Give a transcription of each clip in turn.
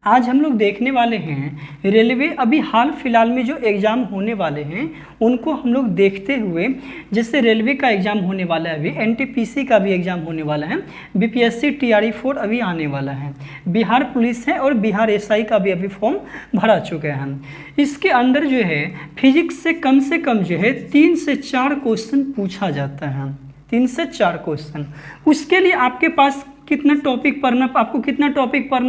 आज हम लोग देखने वाले हैं रेलवे अभी हाल फिलहाल में जो एग्ज़ाम होने वाले हैं उनको हम लोग देखते हुए, जैसे रेलवे का एग्ज़ाम होने वाला है, अभी एनटीपीसी का भी एग्ज़ाम होने वाला है, बीपीएससी TRE4 अभी आने वाला है, बिहार पुलिस है और बिहार एसआई का भी अभी फॉर्म भरा चुके हैं। इसके अंदर जो है फिजिक्स से कम जो है 3 से 4 क्वेश्चन पूछा जाता है, 3 से 4 क्वेश्चन। उसके लिए आपके पास कितना टॉपिक पढ़ना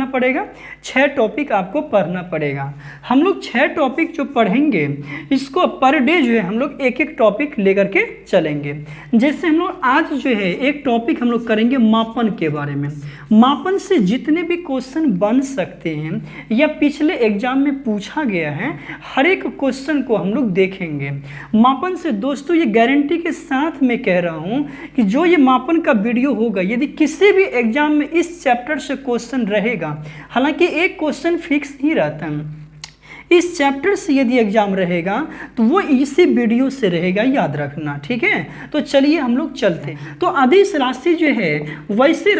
पड़ेगा? 6 टॉपिक आपको पढ़ना पड़ेगा। हम लोग 6 टॉपिक जो पढ़ेंगे इसको पर डे जो है हम लोग एक एक टॉपिक लेकर के चलेंगे। जैसे हम लोग आज जो है एक टॉपिक हम लोग करेंगे मापन के बारे में। मापन से जितने भी क्वेश्चन बन सकते हैं या पिछले एग्जाम में पूछा गया है, हर एक क्वेश्चन को हम लोग देखेंगे। मापन से दोस्तों ये गारंटी के साथ मैं कह रहा हूँ कि जो ये मापन का वीडियो होगा, यदि किसी भी एग्जाम में इस चैप्टर से क्वेश्चन रहेगा, हालांकि एक क्वेश्चन फिक्स ही रहता है, इस चैप्टर से यदि एग्जाम रहेगा तो वो इसी वीडियो से रहेगा, याद रखना, ठीक है। तो चलिए हम लोग चलते हैं। तो अदिश राशि जो है वैसी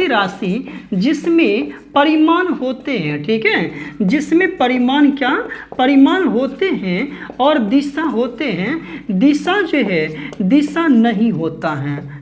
राशि जिसमें परिमाण होते हैं, ठीक है, जिसमें परिमाण होते हैं और दिशा होते हैं। दिशा जो है दिशा नहीं होता है,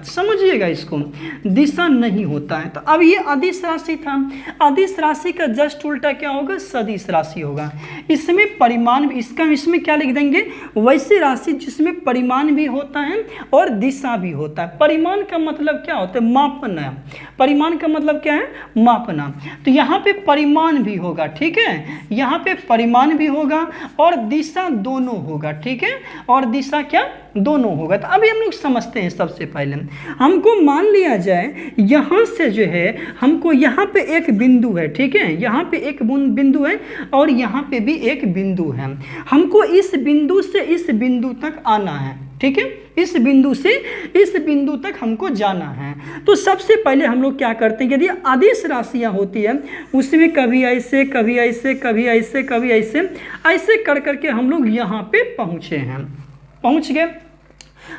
समझिएगा इसको, दिशा नहीं होता है। तो अब ये अदिश राशि था, अदिश राशि का जस्ट उल्टा क्या होगा? सदिश राशि होगा। इसमें परिमाण, इसमें क्या लिख देंगे? वैसी राशि जिसमें परिमाण भी होता है और दिशा भी होता है। परिमाण का मतलब क्या होता है? मापना। परिमाण का मतलब क्या है? मापना। तो यहाँ पे परिमाण भी होगा, ठीक है, यहाँ पे परिमाण भी होगा और दिशा दोनों होगा, ठीक है, और दिशा क्या? दोनों होगा। तो अभी हम लोग समझते हैं। सबसे पहले हमको मान लिया जाए यहाँ से जो है हमको यहाँ पे एक बिंदु है, ठीक है, यहाँ पे एक बिंदु है और यहाँ पे भी एक बिंदु है। हमको इस बिंदु से इस बिंदु तक आना है, ठीक है, इस बिंदु से इस बिंदु तक हमको जाना है। तो सबसे पहले हम लोग क्या करते हैं, यदि अदिश राशियाँ होती है उसमें कभी ऐसे कभी ऐसे कभी ऐसे कभी ऐसे ऐसे कर करके हम लोग यहाँ पे पहुँच गए।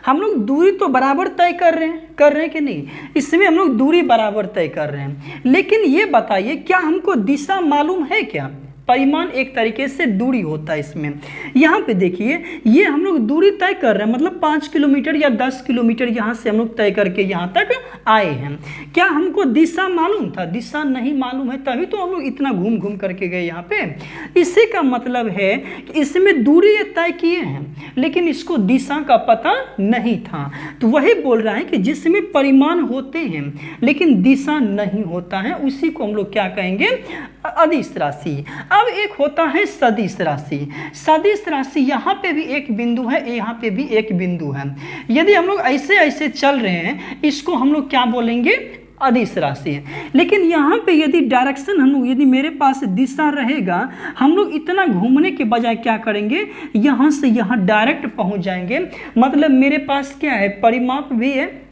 हम लोग दूरी तो बराबर तय कर रहे हैं कि नहीं? इसमें हम लोग दूरी बराबर तय कर रहे हैं, लेकिन ये बताइए क्या हमको दिशा मालूम है क्या? परिमाण एक तरीके से दूरी होता है इसमें। यहाँ पे देखिए ये हम लोग दूरी तय कर रहे हैं, मतलब 5 किलोमीटर या 10 किलोमीटर यहाँ से हम लोग तय करके यहाँ तक आए हैं। क्या हमको दिशा मालूम था? दिशा नहीं मालूम है, तभी तो हम लोग इतना घूम करके गए यहाँ पे। इसी का मतलब है कि इसमें दूरी तय किए हैं लेकिन इसको दिशा का पता नहीं था। तो वही बोल रहा है कि जिसमें परिमाण होते हैं लेकिन दिशा नहीं होता है, उसी को हम लोग क्या कहेंगे? अदिश राशि। अब एक होता है सदिश राशि। सदिश राशि यहाँ पे भी एक बिंदु है, यहाँ पे भी एक बिंदु है। यदि हम लोग ऐसे ऐसे चल रहे हैं, इसको हम लोग क्या बोलेंगे? अदिश राशि। लेकिन यहाँ पे यदि डायरेक्शन हम लोग, यदि मेरे पास दिशा रहेगा, हम लोग इतना घूमने के बजाय क्या करेंगे? यहाँ से यहाँ डायरेक्ट पहुँच जाएंगे। मतलब मेरे पास क्या है?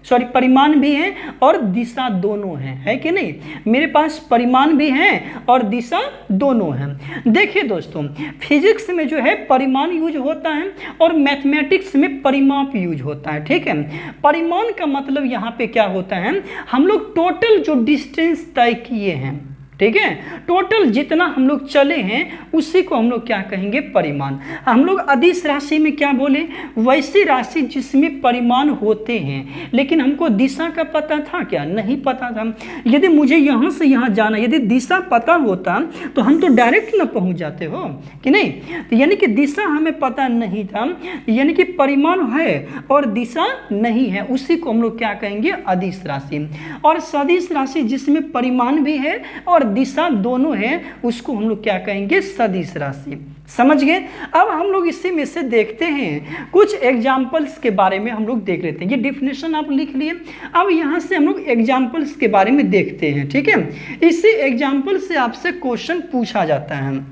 परिमाण भी है और दिशा दोनों है कि नहीं? मेरे पास परिमाण भी है और दिशा दोनों है। देखिए दोस्तों, फिजिक्स में जो है परिमाण यूज होता है और मैथमेटिक्स में परिमाप यूज होता है, ठीक है। परिमाण का मतलब यहाँ पे क्या होता है? हम लोग टोटल जो डिस्टेंस तय किए हैं, ठीक है, टोटल जितना हम लोग चले हैं उसी को हम लोग क्या कहेंगे? परिमाण। हम लोग अदिश राशि में क्या बोले? वैसी राशि जिसमें परिमाण होते हैं लेकिन हमको दिशा का पता था क्या? नहीं पता था। यदि मुझे यहाँ से यहाँ जाना, यदि दिशा पता होता तो हम तो डायरेक्ट ना पहुँच जाते हो कि नहीं? तो यानी कि दिशा हमें पता नहीं था, यानी कि परिमाण है और दिशा नहीं है, उसी को हम लोग क्या कहेंगे? अदिश राशि। और सदिश राशि जिसमें परिमाण भी है और दिशा दोनों है, उसको हम लोग क्या कहेंगे? सदिश राशि। समझ गए? अब हम लोग इसी में से देखते हैं कुछ एग्जाम्पल्स के बारे में हम लोग देख लेते हैं। ये डिफिनेशन आप लिख लिए। अब यहाँ से हम लोग एग्जाम्पल्स के बारे में देखते हैं, ठीक है। इसी एग्जाम्पल से आपसे क्वेश्चन पूछा जाता है।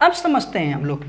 अब समझते हैं हम लोग।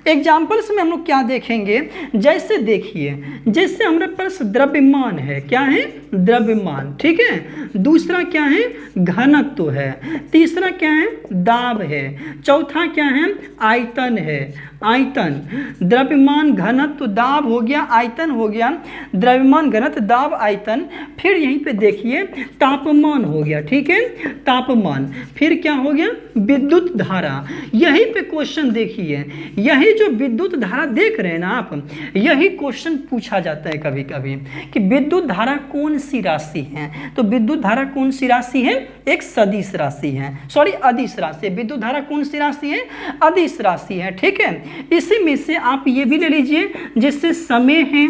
एग्जाम्पल्स में हम लोग क्या देखेंगे, जैसे देखिए, जैसे हमारे पास द्रव्यमान है, क्या है, द्रव्यमान, ठीक है। दूसरा क्या है, घनत्व है। तीसरा क्या है, दाब है। चौथा क्या है, आयतन है, आयतन। द्रव्यमान, घनत्व, दाब हो गया, आयतन हो गया, द्रव्यमान, घनत्व, दाब, आयतन। फिर यहीं पे देखिए तापमान हो गया, ठीक है, तापमान। फिर क्या हो गया, विद्युत धारा। यहीं पे क्वेश्चन देखिए, यही जो विद्युत धारा देख रहे हैं ना आप, यही क्वेश्चन पूछा जाता है कभी कभी कि विद्युत धारा कौन सी राशि है। तो विद्युत धारा कौन सी राशि है, एक सदिश राशि है, सॉरी अदिश राशि। विद्युत धारा कौन सी राशि है, अदिश राशि है, ठीक है। इसी में से आप ये भी ले लीजिए, जिससे समय है,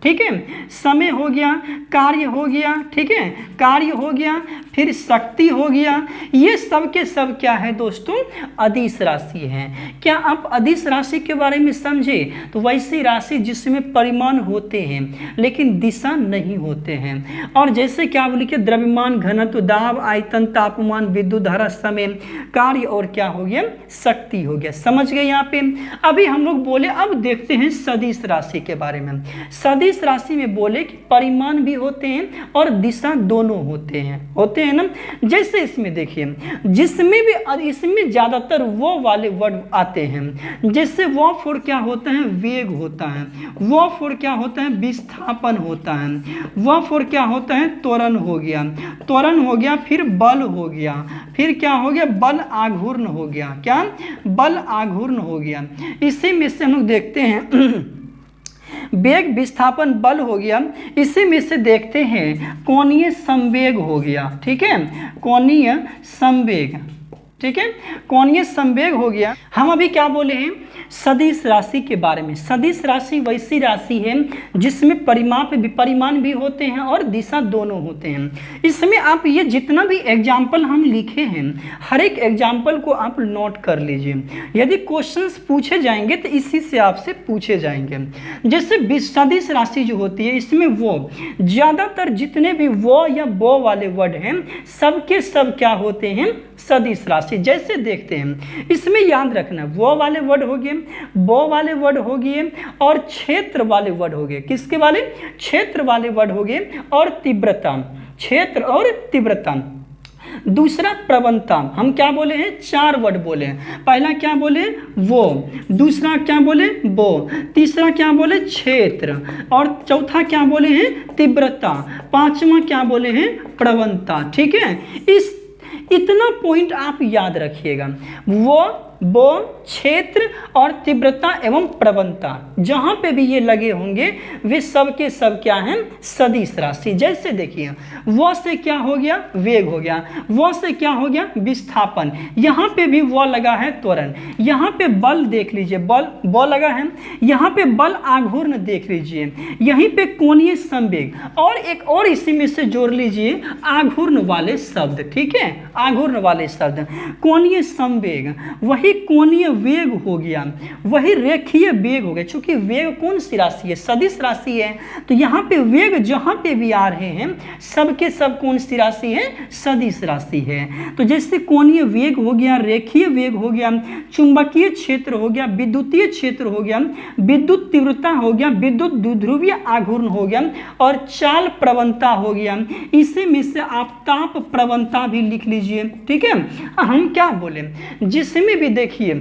ठीक है, समय हो गया, कार्य हो गया, ठीक है, कार्य हो गया, फिर शक्ति हो गया। ये सब के सब क्या है दोस्तों, अदिश राशि है। क्या आप अदिश राशि के बारे में समझे, तो वैसी राशि जिसमें परिमाण होते हैं लेकिन दिशा नहीं होते हैं। और जैसे क्या बोले कि द्रव्यमान, घनत्व, दाब, आयतन, तापमान, विद्युत धारा, समय, कार्य और क्या हो गया, शक्ति हो गया। समझ गए यहाँ पे। अभी हम लोग बोले, अब देखते हैं सदिश राशि के बारे में। सदिश राशि में बोले कि परिमाण भी होते हैं और दिशा दोनों होते हैं ना। जैसे इसमें देखिए, जिसमें भी, इसमें ज्यादातर वो वाले वर्ड आते हैं। जैसे वो फॉर क्या होता है, वेग होता है। वो फॉर क्या होता है, विस्थापन होता है। वो फॉर क्या होता है, त्वरण हो गया, त्वरण हो गया। फिर बल हो गया, फिर क्या हो गया, बल आघूर्ण हो गया। क्या, बल आघूर्ण हो गया। इसी में से हम लोग देखते हैं वेग, विस्थापन, बल हो गया। इसी में से देखते हैं कोणीय संवेग हो गया, ठीक है, कोणीय संवेग, ठीक है, कोणीय संवेग हो गया। हम अभी क्या बोले हैं, सदिश राशि के बारे में। सदिश राशि वैसी राशि है जिसमें परिमाण भी होते हैं और दिशा दोनों होते हैं। इसमें आप ये जितना भी एग्जाम्पल हम लिखे हैं, हर एक एग्जाम्पल को आप नोट कर लीजिए। यदि क्वेश्चंस पूछे जाएंगे तो इसी से आपसे पूछे जाएंगे। जैसे सदिश राशि जो होती है, इसमें वो ज़्यादातर जितने भी वो या बो वाले वर्ड हैं, सबके सब क्या होते हैं, सदिश राशि। जैसे देखते हैं, इसमें याद रखना, वो वाले वर्ड हो गए, बो वाले वर्ड हो गए और क्षेत्र वाले वर्ड हो गए। किसके वाले, क्षेत्र वाले वर्ड हो गए और तीव्रता, क्षेत्र और तीव्रता। दूसरा प्रवणता, हम क्या बोले हैं, 4 वर्ड बोले हैं। पहला क्या बोले, वो। दूसरा क्या बोले, बो। तीसरा क्या बोले, क्षेत्र। और चौथा क्या बोले हैं, तीव्रता। पांचवा क्या बोले हैं, प्रवणता, ठीक है। इतना पॉइंट आप याद रखिएगा, वो, बो, क्षेत्र और तीव्रता एवं प्रवणता। जहां पे भी ये लगे होंगे वे सब के सब क्या हैं, सदिश राशि। जैसे देखिए, वो से क्या हो गया, वेग हो गया। वो से क्या हो गया, विस्थापन। यहाँ पे भी वो लगा है, त्वरण। यहाँ पे बल देख लीजिए, बल लगा है। यहाँ पे बल आघूर्ण देख लीजिए। यहीं पे कोणीय संवेग, और एक और इसी में से जोड़ लीजिए आघूर्ण वाले शब्द, ठीक है, आघूर्ण वाले शब्द। कोणीय संवेग, वही कोणीय वेग हो गया, वही रेखीय वेग हो गया। चूंकि वेग कौन सी राशि है, सदिश राशि है, तो यहाँ पे वेग जहाँ पे भी आ रहे हैं सबके सब कौन सी राशि है, सदिश राशि है। तो जैसे कोणीय वेग हो गया, रेखीय वेग हो गया, चुंबकीय क्षेत्र हो गया, विद्युतीय क्षेत्र हो गया, विद्युत तीव्रता हो गया, विद्युत द्विध्रुवीय आघूर्ण हो गया और चाल प्रवणता हो गया। इसी में से आप ताप प्रवणता भी लिख लीजिए, ठीक है। हम क्या बोले, जिसमें भी देखिए,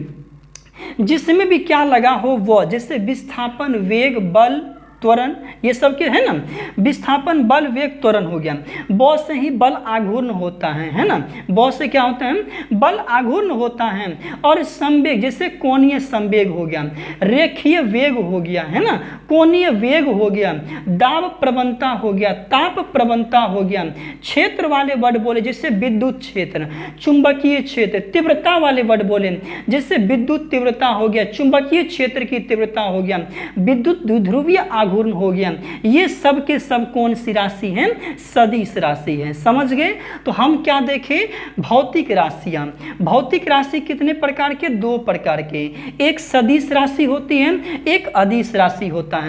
जिसमें भी क्या लगा हो वो, जैसे विस्थापन, वेग, बल, त्वरण, ये सब के है ना। विस्थापन, बल, वेग, त्वरण हो गया। बौ से ही बल आघूर्ण होता है ना। बौ से क्या होता है, बल आघूर्ण होता है। और संवेग, जैसे कोणीय संवेग हो गया, रेखीय वेग हो गया, है ना, कोणीय वेग हो गया, दाब प्रवणता हो गया, ताप प्रवणता हो गया। क्षेत्र वाले वर्ड बोले जैसे विद्युत क्षेत्र, चुंबकीय क्षेत्र। तीव्रता वाले वर्ड बोले जैसे विद्युत तीव्रता हो गया, चुंबकीय क्षेत्र की तीव्रता हो गया, विद्युत द्विध्रुवीय आघूर्ण हो गया। ये सब के सब कौन सी राशि है, सदिश राशि है। समझ गए। तो हम क्या देखें, भौतिक राशियां। भौतिक राशि कितने प्रकार के, 2 प्रकार के। एक सदिश राशि होती है, एक अदिश राशि होता है।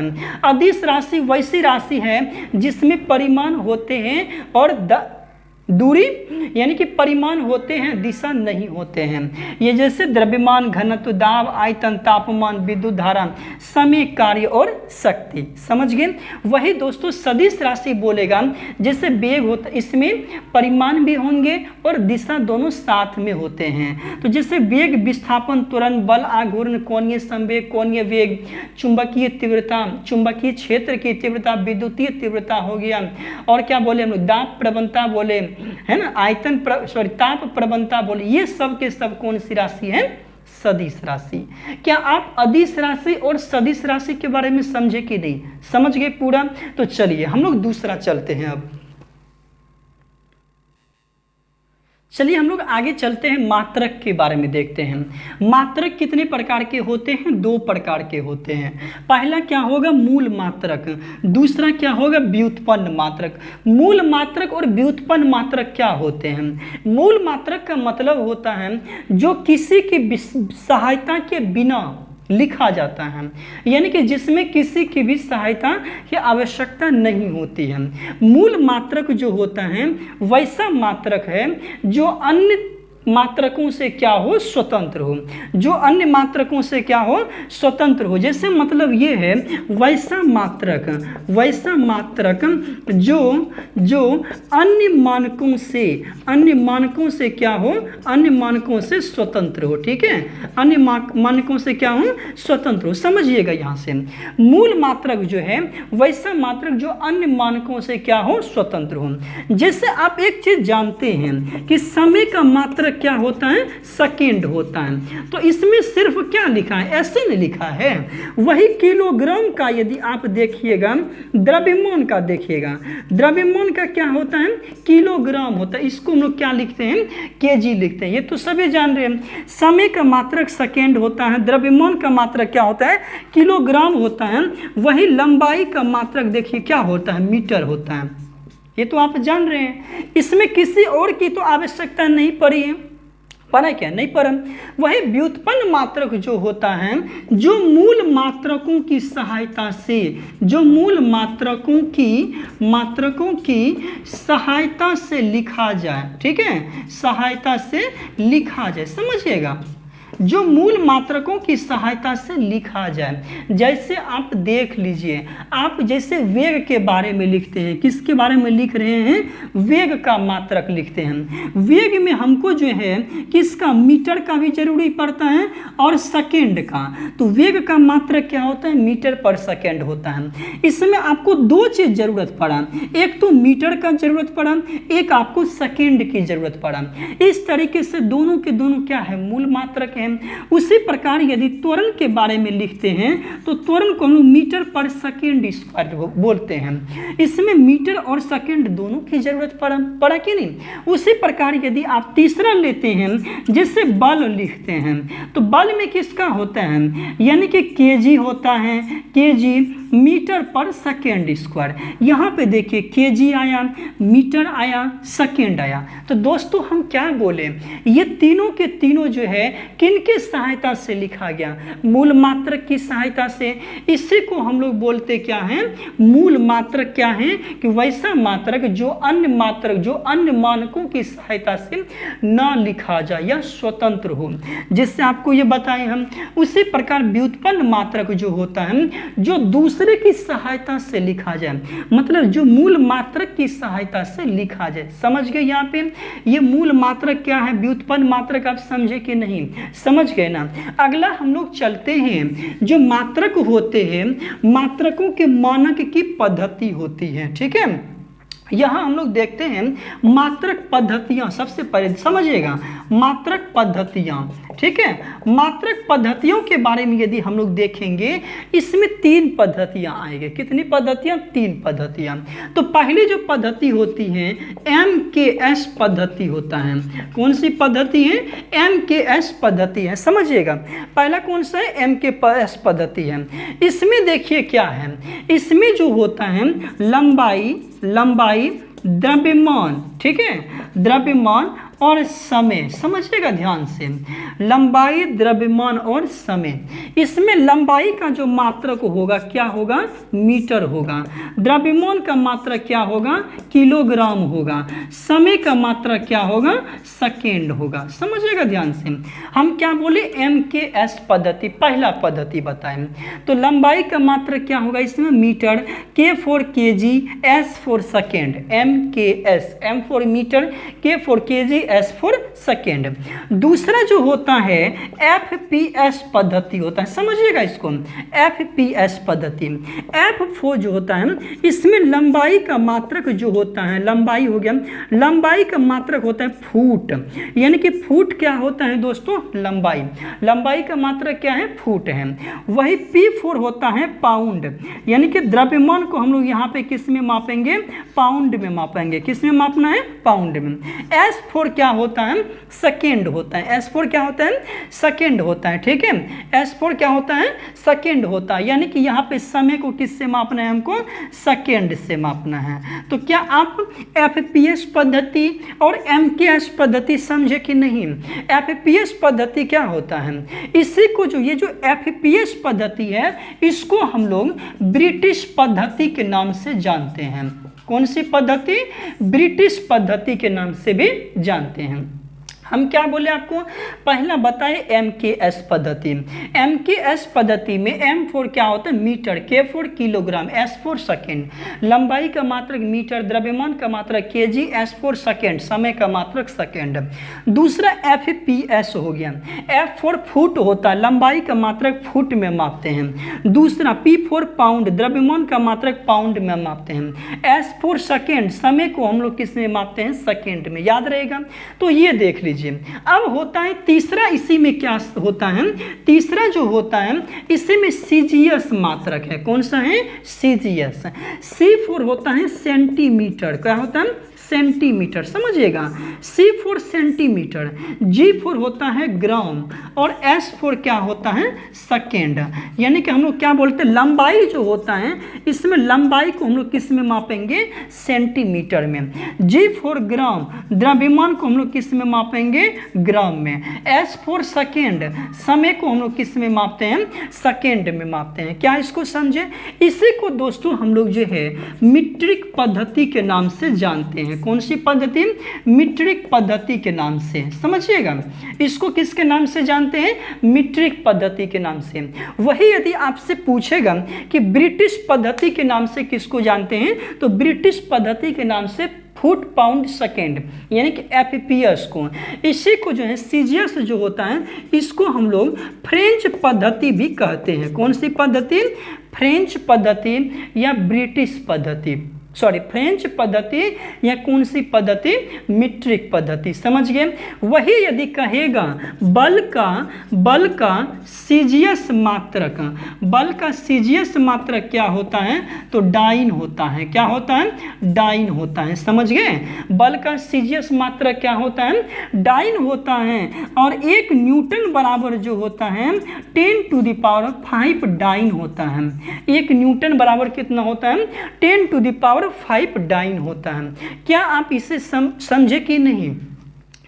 अदिश राशि वैसी राशि है जिसमें परिमाण होते हैं और दूरी यानी कि परिमाण होते हैं, दिशा नहीं होते हैं। ये जैसे द्रव्यमान, घनत्व, दाब, आयतन, तापमान, विद्युत धारा, समय, कार्य और शक्ति। समझ गए? वही दोस्तों सदिश राशि बोलेगा जैसे वेग होता, इसमें परिमाण भी होंगे और दिशा दोनों साथ में होते हैं। तो जैसे वेग, विस्थापन, त्वरण, बल, आघूर्ण, कोणीय संवेग, कोणीय वेग, चुंबकीय तीव्रता, चुंबकीय क्षेत्र की तीव्रता, विद्युतीय तीव्रता हो गया, और क्या बोले हम लोग, दाब प्रवणता बोले, है ना, आयतन ताप प्रवणता बोले, ये सब के सब कौन सी राशि है? सदिश राशि। क्या आप अदिश राशि और सदिश राशि के बारे में समझे कि नहीं? समझ गए पूरा? तो चलिए हम लोग दूसरा चलते हैं। अब चलिए हम लोग आगे चलते हैं, मात्रक के बारे में देखते हैं। मात्रक कितने प्रकार के होते हैं? 2 प्रकार के होते हैं। पहला क्या होगा? मूल मात्रक। दूसरा क्या होगा? व्युत्पन्न मात्रक। मूल मात्रक और व्युत्पन्न मात्रक क्या होते हैं? मूल मात्रक का मतलब होता है जो किसी की सहायता के बिना लिखा जाता है, यानी कि जिसमें किसी की भी सहायता की आवश्यकता नहीं होती है। मूल मात्रक जो होता है वैसा मात्रक है जो अन्य मात्रकों से क्या हो? स्वतंत्र हो। जो अन्य मात्रकों से क्या हो? स्वतंत्र हो। जैसे मतलब ये है वैसा मात्रक जो अन्य मानकों से क्या हो? अन्य मानकों से स्वतंत्र हो। ठीक है, अन्य मानकों से क्या हो? स्वतंत्र हो। समझिएगा यहाँ से, मूल मात्रक जो है वैसा मात्रक जो अन्य मानकों से क्या हो? स्वतंत्र हो। जैसे आप एक चीज जानते हैं कि समय का मात्रक क्या होता है? सेकेंड होता है। तो इसमें सिर्फ क्या लिखा है? ऐसे नहीं लिखा है। वही किलोग्राम का यदि आप देखिएगा, द्रव्यमान का देखिएगा, द्रव्यमान का क्या होता है? किलोग्राम होता है। इसको हम लोग क्या लिखते हैं? केजी लिखते हैं। ये तो सभी जान रहे हैं। समय का मात्रक सेकेंड होता है, द्रव्यमान का मात्रक क्या होता है? किलोग्राम होता है। वही लंबाई का मात्रक देखिए क्या होता है? मीटर होता है। ये तो आप जान रहे हैं। इसमें किसी और की तो आवश्यकता नहीं पड़ी है। पढ़ा क्या? नहीं पढ़ा। वही व्युत्पन्न मात्रक जो होता है, जो मूल मात्रकों की सहायता से, जो मूल मात्रकों की सहायता से लिखा जाए। ठीक है, सहायता से लिखा जाए। समझिएगा, जो मूल मात्रकों की सहायता से लिखा जाए। जैसे आप देख लीजिए, आप जैसे वेग के बारे में लिखते हैं, किसके बारे में लिख रहे हैं? वेग का मात्रक लिखते हैं। वेग में हमको जो है किसका? मीटर का भी जरूरी पड़ता है और सेकेंड का। तो वेग का मात्रक क्या होता है? मीटर पर सेकेंड होता है। इसमें आपको 2 चीज जरूरत पड़ा, एक तो मीटर का जरूरत पड़ा, एक आपको सेकेंड की जरूरत पड़ा। इस तरीके से दोनों के दोनों क्या है? मूल मात्रक है। उसी प्रकार यदि त्वरण के बारे में लिखते हैं तो त्वरण को हम मीटर पर सेकेंड स्क्वायर बोलते हैं। इसमें मीटर और सेकेंड दोनों की जरूरत पड़ा कि नहीं? उसी प्रकार यदि आप तीसरा लेते हैं, जैसे बल लिखते हैं, तो बल में किसका होता है? यानी कि केजी होता है। केजी मीटर पर सेकेंड स्क्वायर। यहाँ पे देखिए केजी आया, मीटर आया, सेकेंड आया। तो दोस्तों हम क्या बोले? ये तीनों के तीनों जो है किनके सहायता से लिखा गया? मूल मात्रक की सहायता से। इसी को हम लोग बोलते क्या है? मूल मात्रक क्या है? कि वैसा मात्रक जो अन्य मानकों की सहायता से ना लिखा जाए या स्वतंत्र हो। जिससे आपको ये बताएं हम। उसी प्रकार व्युत्पन्न मात्रक जो होता है जो दूसरे की सहायता से लिखा जाए, मतलब जो मूल मात्रक की सहायता से लिखा जाए। समझ गए? यहाँ पे ये मूल मात्रक क्या है, व्युत्पन्न मात्रक आप समझे कि नहीं? समझ गए ना? अगला हम लोग चलते हैं, जो मात्रक होते हैं, मात्रकों के मानक की पद्धति होती है। ठीक है, यहाँ हम लोग देखते हैं मात्रक पद्धतियाँ। सबसे पहले समझिएगा मात्रक पद्धतियाँ। ठीक है, मात्रक पद्धतियों के बारे में यदि हम लोग देखेंगे, इसमें 3 पद्धतियाँ आएंगे। कितनी पद्धतियाँ? 3 पद्धतियाँ। तो पहली जो पद्धति होती है MKS पद्धति होता है। कौन सी पद्धति है? MKS पद्धति है। समझिएगा, पहला कौन सा है? MKS पद्धति है। इसमें देखिए क्या है, इसमें जो होता है लंबाई, द्रव्यमान, ठीक है, द्रव्यमान और समय, समझिएगा ध्यान से, लंबाई, द्रव्यमान और समय। इसमें लंबाई का जो मात्रक होगा क्या होगा, मीटर होगा। द्रव्यमान का मात्रक क्या होगा, किलोग्राम होगा। समय का मात्रक क्या होगा, सेकेंड होगा। समझिएगा ध्यान से। हम क्या बोले, MKS पद्धति, पहला पद्धति बताएं। तो लंबाई का मात्रक क्या होगा इसमें, metre, K for kg, S for second, MKS, M for metre, K for kg, S for second. दूसरा जो होता है FPS पद्धति होता है, समझिएगा इसको, FPS पद्धति। F4 जो होता है इसमें लंबाई का मात्रक जो होता है, लंबाई हो गया, लंबाई का मात्रक होता है फुट, यानी कि फुट क्या होता है दोस्तों, लंबाई, लंबाई का मात्रक क्या है, फुट है। वही P4 होता है पाउंड, यानी कि द्रव्यमान को हम लोग यहाँ पे किस में मापेंगे, पाउंड में मापेंगे। किस में मापना है, पाउंड में। S4 क्या होता है, सेकेंड होता है। S4 क्या होता है, सेकेंड होता है, ठीक है। S4 क्या होता है, सेकेंड होता है, यानी कि यहाँ पे समय को किससे मापना है, हमको सेकेंड से मापना है। तो क्या आप FPS पद्धति और MKS पद्धति समझे कि नहीं। FPS पद्धति क्या होता है, इसी को जो ये जो FPS पद्धति है इसको हम लोग ब्रिटिश पद्धति के नाम से जानते हैं। कौन सी पद्धति, ब्रिटिश पद्धति के नाम से भी जानते हैं। हम क्या बोले आपको, पहला बताए MKS पद्धति। MKS पद्धति में M4 क्या होता है, metre, K4 kilogram, S4 second, लंबाई का मात्रक मीटर, द्रव्यमान का मात्रक kg, S4 सेकेंड, समय का मात्रक सेकेंड। दूसरा FPS हो गया, F4 फुट होता है, लंबाई का मात्रक फुट में मापते हैं। दूसरा P4 पाउंड, द्रव्यमान का मात्रक पाउंड में मापते हैं। S4 सेकेंड, समय को हम लोग किस में मापते हैं, सेकेंड में, याद रहेगा। तो ये देख लीजिए। अब होता है तीसरा, इसी में क्या होता है, तीसरा जो होता है इसी में CGS मात्रक है। कौन सा है, CGS। C4 होता है सेंटीमीटर, क्या होता है, सेंटीमीटर, समझिएगा, C4 सेंटीमीटर, G4 होता है ग्राम और S4 क्या होता है, सेकेंड। यानी कि हम लोग क्या बोलते हैं, लंबाई जो होता है इसमें लंबाई को हम लोग किस में मापेंगे, सेंटीमीटर में। G4 ग्राम, द्रव्यमान को हम लोग किस में मापेंगे, ग्राम में। S4 सेकेंड, समय को हम लोग किस में मापते हैं, सेकेंड में मापते हैं। क्या इसको समझे। इसी को दोस्तों हम लोग जो है मीट्रिक पद्धति के नाम से जानते हैं। कौन सी पद्धति, मीट्रिक पद्धति के नाम से, समझिएगा। इसको किसके नाम से जानते हैं, मीट्रिक पद्धति के नाम से। वही यदि आपसे पूछेगा कि ब्रिटिश पद्धति के नाम से किसको जानते हैं, तो ब्रिटिश पद्धति के नाम से फुट पाउंड सेकेंड, यानी कि FPS को। इसी को जो है CGS जो होता है इसको हम लोग फ्रेंच पद्धति भी कहते हैं। कौन सी पद्धति, फ्रेंच पद्धति या ब्रिटिश पद्धति, सॉरी फ्रेंच पद्धति या कौन सी पद्धति, मीट्रिक पद्धति, समझ गए। वही यदि कहेगा बल का CGS मात्रक, बल का CGS मात्रक क्या होता है, तो डाइन होता है। क्या होता है, डाइन होता है, समझ गए। बल का CGS मात्रक क्या होता है, डाइन होता है। और 1 न्यूटन बराबर जो होता है 10⁵ डाइन होता है। 1 न्यूटन बराबर कितना होता है, 10⁵ डाइन होता है। क्या आप इसे समझे कि नहीं,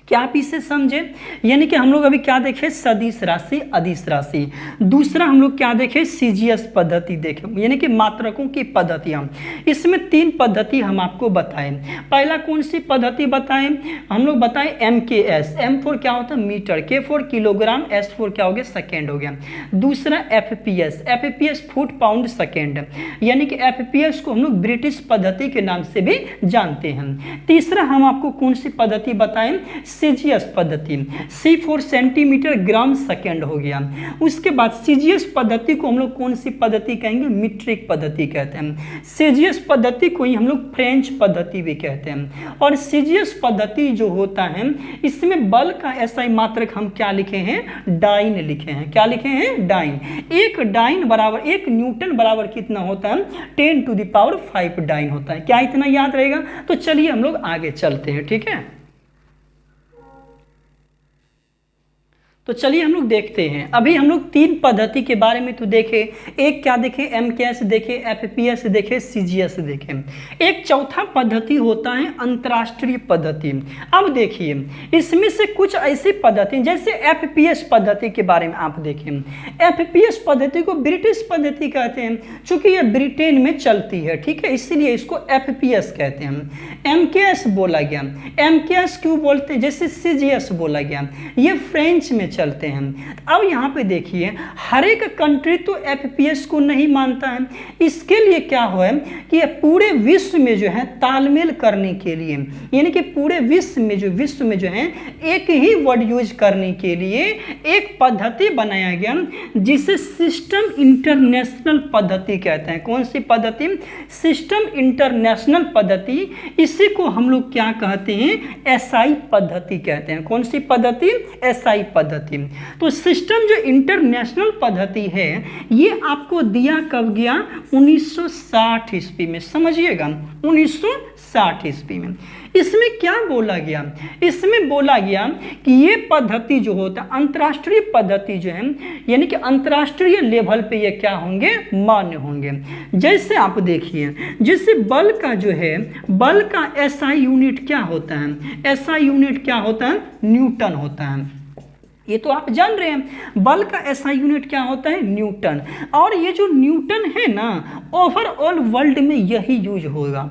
क्या आप इसे समझे। यानी कि हम लोग अभी क्या देखे, सदिश राशि, अदिश राशि। दूसरा हम लोग क्या देखे, CGS पद्धति देखे, यानी कि मात्रकों की पद्धतियाँ। इसमें 3 पद्धति हम आपको बताएं। पहला कौन सी पद्धति बताएं, हम लोग बताएं MKS। M4 क्या होता है, मीटर, K4 किलोग्राम, S4 क्या हो गया, सेकेंड हो गया। दूसरा FPS फुट पाउंड सेकेंड, यानी कि FPS को हम लोग ब्रिटिश पद्धति के नाम से भी जानते हैं। तीसरा हम आपको कौन सी पद्धति बताएं, CGS पद्धति, C4 सेंटीमीटर ग्राम सेकेंड हो गया। उसके बाद CGS पद्धति को हम लोग कौन सी पद्धति कहेंगे, मीट्रिक पद्धति कहते हैं। CGS पद्धति को ही हम लोग फ्रेंच पद्धति भी कहते हैं। और CGS पद्धति जो होता है इसमें बल का SI मात्रक हम क्या लिखे हैं, डाइन लिखे हैं। क्या लिखे हैं, डाइन। 1 डाइन बराबर 1 न्यूटन बराबर कितना होता है, 10⁵ डाइन होता है। क्या इतना याद रहेगा। तो चलिए हम लोग आगे चलते हैं, ठीक है। तो चलिए हम लोग देखते हैं। अभी हम लोग 3 पद्धति के बारे में तो देखे, एक क्या देखे, MKS देखे, FPS देखे, CGS देखे। एक चौथा पद्धति होता है अंतर्राष्ट्रीय पद्धति। अब देखिए इसमें से कुछ ऐसी पद्धति जैसे FPS पद्धति के बारे में आप देखें। FPS पद्धति को ब्रिटिश पद्धति कहते हैं, चूंकि ये ब्रिटेन में चलती है, ठीक है, इसीलिए इसको FPS कहते हैं। MKS बोला गया, MKS क्यों बोलते हैं, जैसे CGS बोला गया, ये फ्रेंच में चलते हैं। अब यहाँ पे देखिए हर एक कंट्री तो FPS को नहीं मानता है। इसके लिए क्या हुआ है कि पूरे विश्व में जो है तालमेल करने के लिए, यानी कि पूरे विश्व में जो है एक ही वर्ड यूज करने के लिए एक पद्धति बनाया गया जिसे सिस्टम इंटरनेशनल पद्धति कहते हैं। कौन सी पद्धति, सिस्टम इंटरनेशनल पद्धति। इसी को हम लोग क्या कहते हैं, SI पद्धति कहते हैं। कौन सी पद्धति, SI पद्धति। तो सिस्टम जो इंटरनेशनल पद्धति है ये आपको दिया कब गया, 1960 ईस्वी में, समझिएगा 1960 ईस्वी में। इसमें क्या बोला गया, इसमें बोला गया कि ये पद्धति जो होता है अंतर्राष्ट्रीय पद्धति जो है, यानी कि अंतर्राष्ट्रीय लेवल पे ये क्या होंगे, मान्य होंगे। जैसे आप देखिए, जैसे बल का जो है, बल का SI यूनिट क्या होता है, SI यूनिट क्या होता है, न्यूटन होता है। ये तो आप जान रहे हैं, बल का SI यूनिट क्या होता है, न्यूटन। और ये जो न्यूटन है ना, ओवरऑल वर्ल्ड में यही यूज होगा,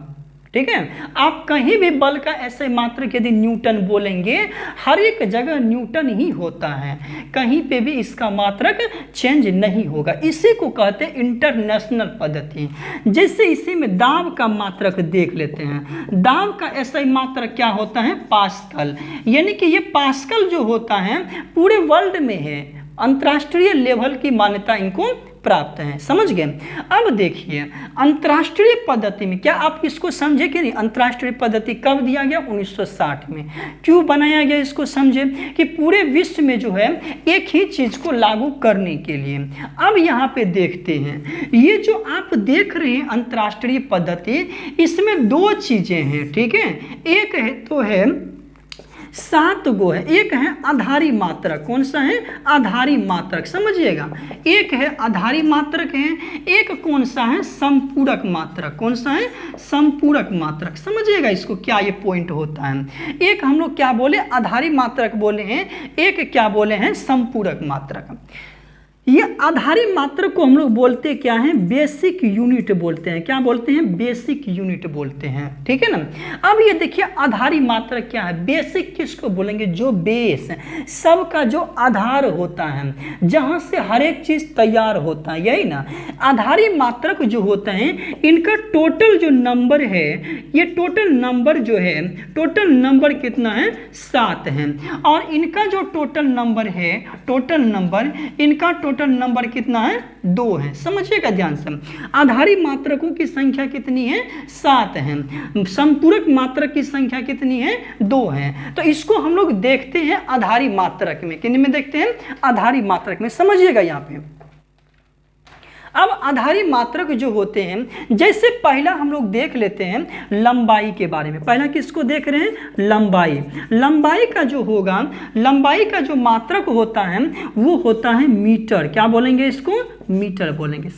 ठीक है। आप कहीं भी बल का SI मात्रक यदि न्यूटन बोलेंगे, हर एक जगह न्यूटन ही होता है, कहीं पे भी इसका मात्रक चेंज नहीं होगा। इसी को कहते हैं इंटरनेशनल पद्धति। जैसे इसी में दाब का मात्रक देख लेते हैं। दाब का SI मात्रक क्या होता है, पास्कल, यानी कि ये पास्कल जो होता है पूरे वर्ल्ड में है, अंतर्राष्ट्रीय लेवल की मान्यता इनको प्राप्त है, समझ गए। अब देखिए अंतर्राष्ट्रीय पद्धति में क्या आप इसको समझे कि नहीं, अंतर्राष्ट्रीय पद्धति कब दिया गया, 1960 में। क्यों बनाया गया इसको समझे, कि पूरे विश्व में जो है एक ही चीज को लागू करने के लिए। अब यहाँ पे देखते हैं, ये जो आप देख रहे हैं अंतर्राष्ट्रीय पद्धति, इसमें 2 चीजें हैं, ठीक है। एक है तो है 7 गो है, एक है आधारी मात्रक। कौन सा है, आधारी मात्रक, समझिएगा। एक है आधारी मात्रक है, एक कौन सा है, संपूरक मात्रक। कौन सा है, संपूरक मात्रक, समझिएगा इसको क्या ये पॉइंट होता है। एक हम लोग क्या बोले, आधारी मात्रक बोले हैं, एक क्या बोले हैं, संपूरक मात्रक। ये आधारी मात्रक को हम लोग बोलते क्या हैं, बेसिक यूनिट बोलते हैं। क्या बोलते हैं, बेसिक यूनिट बोलते हैं, ठीक है ना। अब ये देखिए आधारी मात्रक क्या है, बेसिक किसको बोलेंगे, जो बेस, सबका जो आधार होता है, जहां से हर एक चीज तैयार होता है, यही ना। आधारी मात्रक जो होता है इनका टोटल जो नंबर है, ये टोटल नंबर जो है, टोटल नंबर कितना है, 7 है। और इनका जो टोटल नंबर है, टोटल नंबर इनका टोटल नंबर कितना है, 2 है, समझिएगा ध्यान से। आधारी मात्रकों की संख्या कितनी है, 7 है। संपूरक मात्रक की संख्या कितनी है, 2 है। तो इसको हम लोग देखते हैं आधारी मात्रक में, किन में देखते हैं, आधारी मात्रक में, समझिएगा यहाँ पे। अब आधारी मात्रक जो होते हैं, जैसे पहला हम लोग देख लेते हैं लंबाई के बारे में। पहला किसको देख रहे हैं, लंबाई। लंबाई का जो होगा, लंबाई का जो मात्रक होता है वो होता है मीटर। क्या बोलेंगे इसको, मीटर बोलेंगे।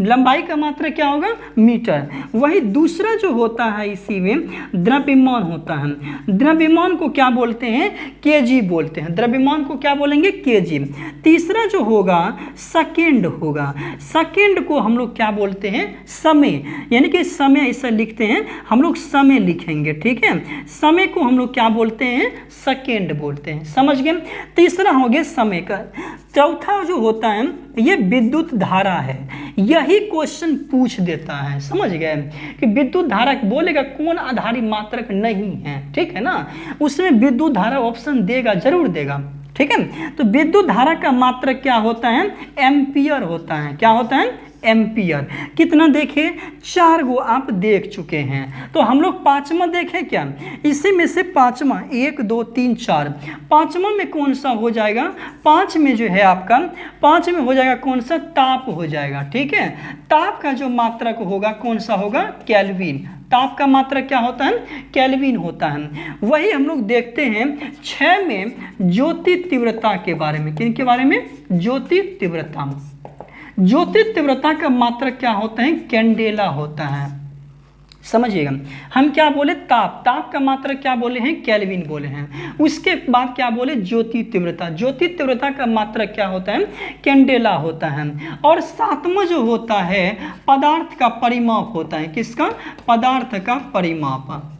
लंबाई का मात्रक क्या होगा, मीटर। वही दूसरा जो होता है इसी में द्रव्यमान होता है। द्रव्यमान को क्या बोलते हैं, केजी बोलते हैं। द्रव्यमान को क्या बोलेंगे, केजी। तीसरा जो होगा सेकेंड होगा। सेकेंड को हम लोग क्या बोलते हैं, समय, यानी कि समय ऐसा लिखते हैं हम लोग, समय लिखेंगे, ठीक है। समय को हम लोग क्या बोलते हैं, सेकेंड बोलते हैं, समझ गए। तीसरा हो गया समय का। चौथा जो होता है ये विद्युत धारा है। यही क्वेश्चन पूछ देता है, समझ गए, कि विद्युत धारा बोलेगा कौन आधारी मात्रक नहीं है, ठीक है ना। उसमें विद्युत धारा ऑप्शन देगा, जरूर देगा, ठीक है। तो विद्युत धारा का मात्रक क्या होता है, एम्पियर होता है। क्या होता है, एम्पियर। कितना देखे, 4 गो आप देख चुके हैं। तो हम लोग 5वां देखें क्या, इसी में से 5वां, 1 2 3 4, 5वां में कौन सा हो जाएगा, 5 में जो है आपका, 5 में हो जाएगा कौन सा, ताप हो जाएगा, ठीक है। ताप का जो मात्रक होगा कौन सा होगा, केल्विन। ताप का मात्रक क्या होता है? केल्विन होता है। वही हम लोग देखते हैं 6 में ज्योति तीव्रता के बारे में। किन के बारे में? ज्योति तीव्रता। ज्योति तीव्रता का मात्रक क्या होता है? कैंडेला होता है। समझिएगा, हम क्या बोले? ताप। ताप का मात्रक क्या बोले हैं? केल्विन बोले हैं। उसके बाद क्या बोले? ज्योति तीव्रता। ज्योति तीव्रता का मात्रक क्या होता है? कैंडेला होता है। और 7वां जो होता है पदार्थ का परिमाप होता है। किसका? पदार्थ का परिमाप।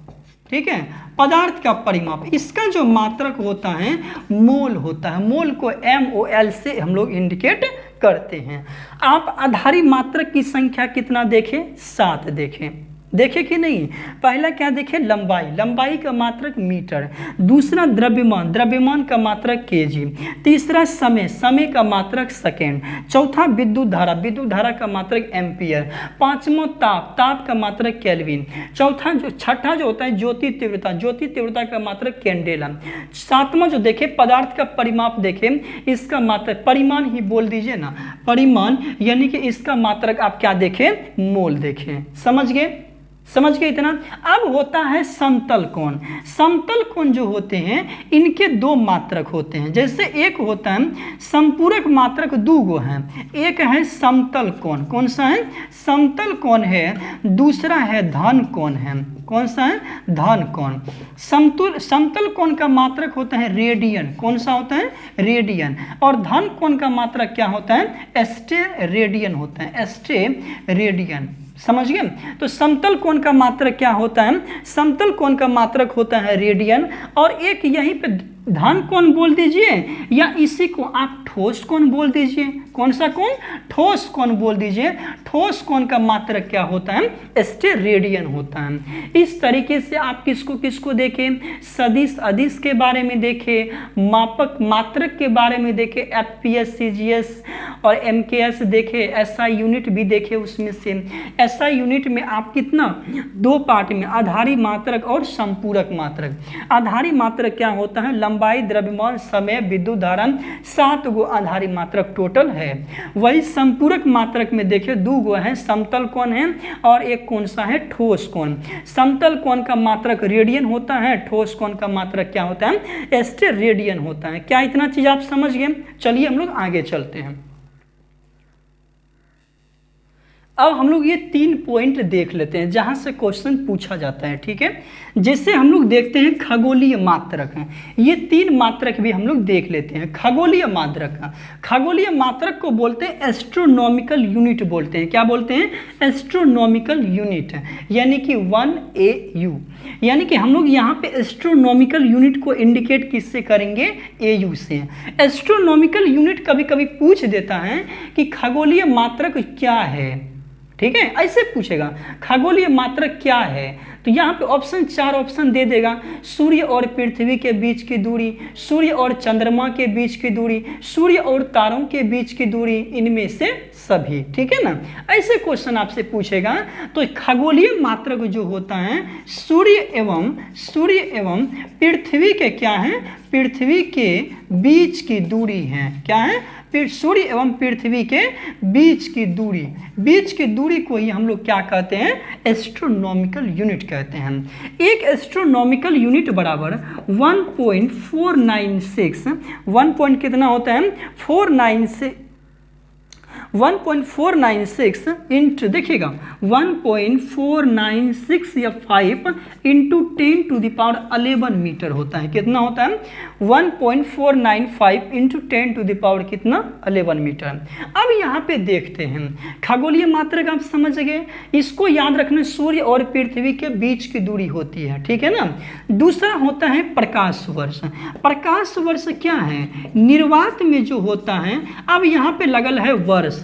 ठीक है, पदार्थ का परिमाप। इसका जो मात्रक होता है मोल होता है। मोल को MOL से हम लोग इंडिकेट करते हैं। आप आधारी मात्रक की संख्या कितना देखें? 7 देखें। देखे कि नहीं? पहला क्या देखे? लंबाई। लंबाई का मात्रक मीटर। दूसरा द्रव्यमान। द्रव्यमान का मात्रक केजी। तीसरा समय। समय का मात्रक सेकेंड। चौथा विद्युत धारा। विद्युत धारा का मात्रक एम्पियर। 5वां ताप। ताप का मात्रक केल्विन। छठा जो होता है ज्योति तीव्रता। ज्योति तीव्रता का मात्रक कैंडेला। 7वां जो देखे पदार्थ का परिमाप देखे, इसका मात्रक परिमाण ही बोल दीजिए ना, परिमाण, यानी कि इसका मात्रक आप क्या देखें? मोल देखें। समझ गए? समझ गए इतना? अब होता है समतल कोण। समतल कोण जो होते हैं इनके 2 मात्रक होते हैं। जैसे एक होता है संपूरक मात्रक, 2 गो हैं। एक है समतल कोण। कौन सा है? समतल कोण है। दूसरा है धन कोण है। कौन सा है? धन कोण। समतल कोण का मात्रक होता है रेडियन। कौन सा होता है? रेडियन। और धन कोण का मात्रक क्या होता है? एस्टेरेडियन होता है। एस्टेरेडियन। समझ गए? तो समतल कोण का मात्रक क्या होता है? समतल कोण का मात्रक होता है रेडियन। और एक यहीं पे धन कोण बोल दीजिए, या इसी को आप ठोस कोण बोल दीजिए। कौन सा कोण? ठोस कोण बोल दीजिए। ठोस कोण का मात्रक क्या होता है? एस्टेरेडियन होता है। इस तरीके से आप किसको किसको देखें? सदिश अदिश के बारे में देखें, मापक मात्रक के बारे में देखें, FPS, CGS और MKS देखें, SI यूनिट भी देखें। उसमें से SI यूनिट में आप कितना? 2 पार्ट में, आधारी मात्रक और संपूरक मात्रक। आधारी मात्रक क्या होता है? लंबाई, द्रव्यमान, समय, विद्युत धारा, 7 गो आधारी मात्रक टोटल है। वही संपूरक मात्रक में देखिए 2 गो है, समतल कोण है और एक कौन सा है? ठोस कोण। समतल कोण का मात्रक रेडियन होता है, ठोस कोण का मात्रक क्या होता है? एस्टेरेडियन होता है। क्या इतना चीज आप समझ गए? चलिए हम लोग आगे चलते हैं। अब हम लोग ये 3 पॉइंट देख लेते हैं जहां से क्वेश्चन पूछा जाता है। ठीक है, जैसे हम लोग देखते हैं खगोलीय मात्रक हैं। ये 3 मात्रक भी हम लोग देख लेते हैं। खगोलीय मात्रक, खगोलीय मात्रक को बोलते हैं एस्ट्रोनॉमिकल यूनिट बोलते हैं। क्या बोलते हैं? एस्ट्रोनॉमिकल यूनिट, यानी कि 1 AU। यानी कि हम लोग यहाँ पे एस्ट्रोनॉमिकल यूनिट को इंडिकेट किससे करेंगे? AU से। एस्ट्रोनॉमिकल यूनिट कभी कभी पूछ देता है कि खगोलीय मात्रक क्या है। ठीक है, ऐसे पूछेगा खगोलीय मात्रक क्या है, तो यहाँ पे ऑप्शन 4 ऑप्शन दे देगा। सूर्य और पृथ्वी के बीच की दूरी, सूर्य और चंद्रमा के बीच की दूरी, सूर्य और तारों के बीच की दूरी, इनमें से सभी। ठीक है ना, ऐसे क्वेश्चन आपसे पूछेगा। तो खगोलीय मात्रक जो होता है सूर्य एवं पृथ्वी के क्या है? पृथ्वी के बीच की दूरी है। क्या है? सूर्य एवं पृथ्वी के बीच की दूरी। बीच की दूरी को ही हम लोग क्या कहते हैं? एस्ट्रोनॉमिकल यूनिट कहते हैं। एक एस्ट्रोनॉमिकल यूनिट बराबर 1.496, 1 पॉइंट कितना होता है? 1.496 इंटू, देखिएगा 1.496 या 5 इंटू 10⁻11 मीटर होता है। कितना होता है? 1.495 इंटू 10⁻, कितना? 11 मीटर। अब यहाँ पे देखते हैं खगोलीय मात्रक आप समझ गए। इसको याद रखना, सूर्य और पृथ्वी के बीच की दूरी होती है। ठीक है ना। दूसरा होता है प्रकाश वर्ष। प्रकाश वर्ष क्या है? निर्वात में जो होता है, अब यहाँ पे लगल है वर्ष,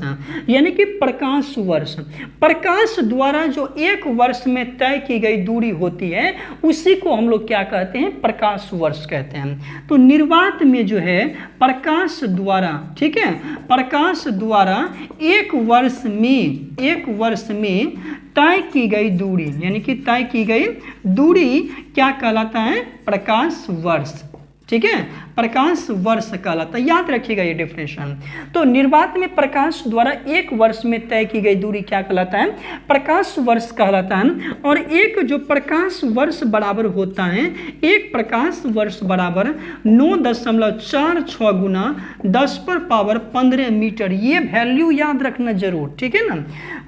यानी कि प्रकाश वर्ष। प्रकाश द्वारा जो एक वर्ष में तय की गई दूरी होती है उसी को हम लोग क्या कहते हैं? प्रकाश वर्ष कहते हैं। तो निर्वात में जो है प्रकाश द्वारा, ठीक है, प्रकाश द्वारा एक वर्ष में तय की गई दूरी, यानी कि तय की गई दूरी क्या कहलाता है? प्रकाश वर्ष। ठीक है, प्रकाश वर्ष कहलाता है। याद रखिएगा ये डेफिनेशन। तो निर्वात में प्रकाश द्वारा एक वर्ष में तय की गई दूरी क्या कहलाता है? प्रकाश वर्ष कहलाता है। और एक जो प्रकाश वर्ष बराबर होता है, एक प्रकाश वर्ष बराबर 9.46 गुना 10⁻15 मीटर। ये वैल्यू याद रखना जरूर, ठीक है ना।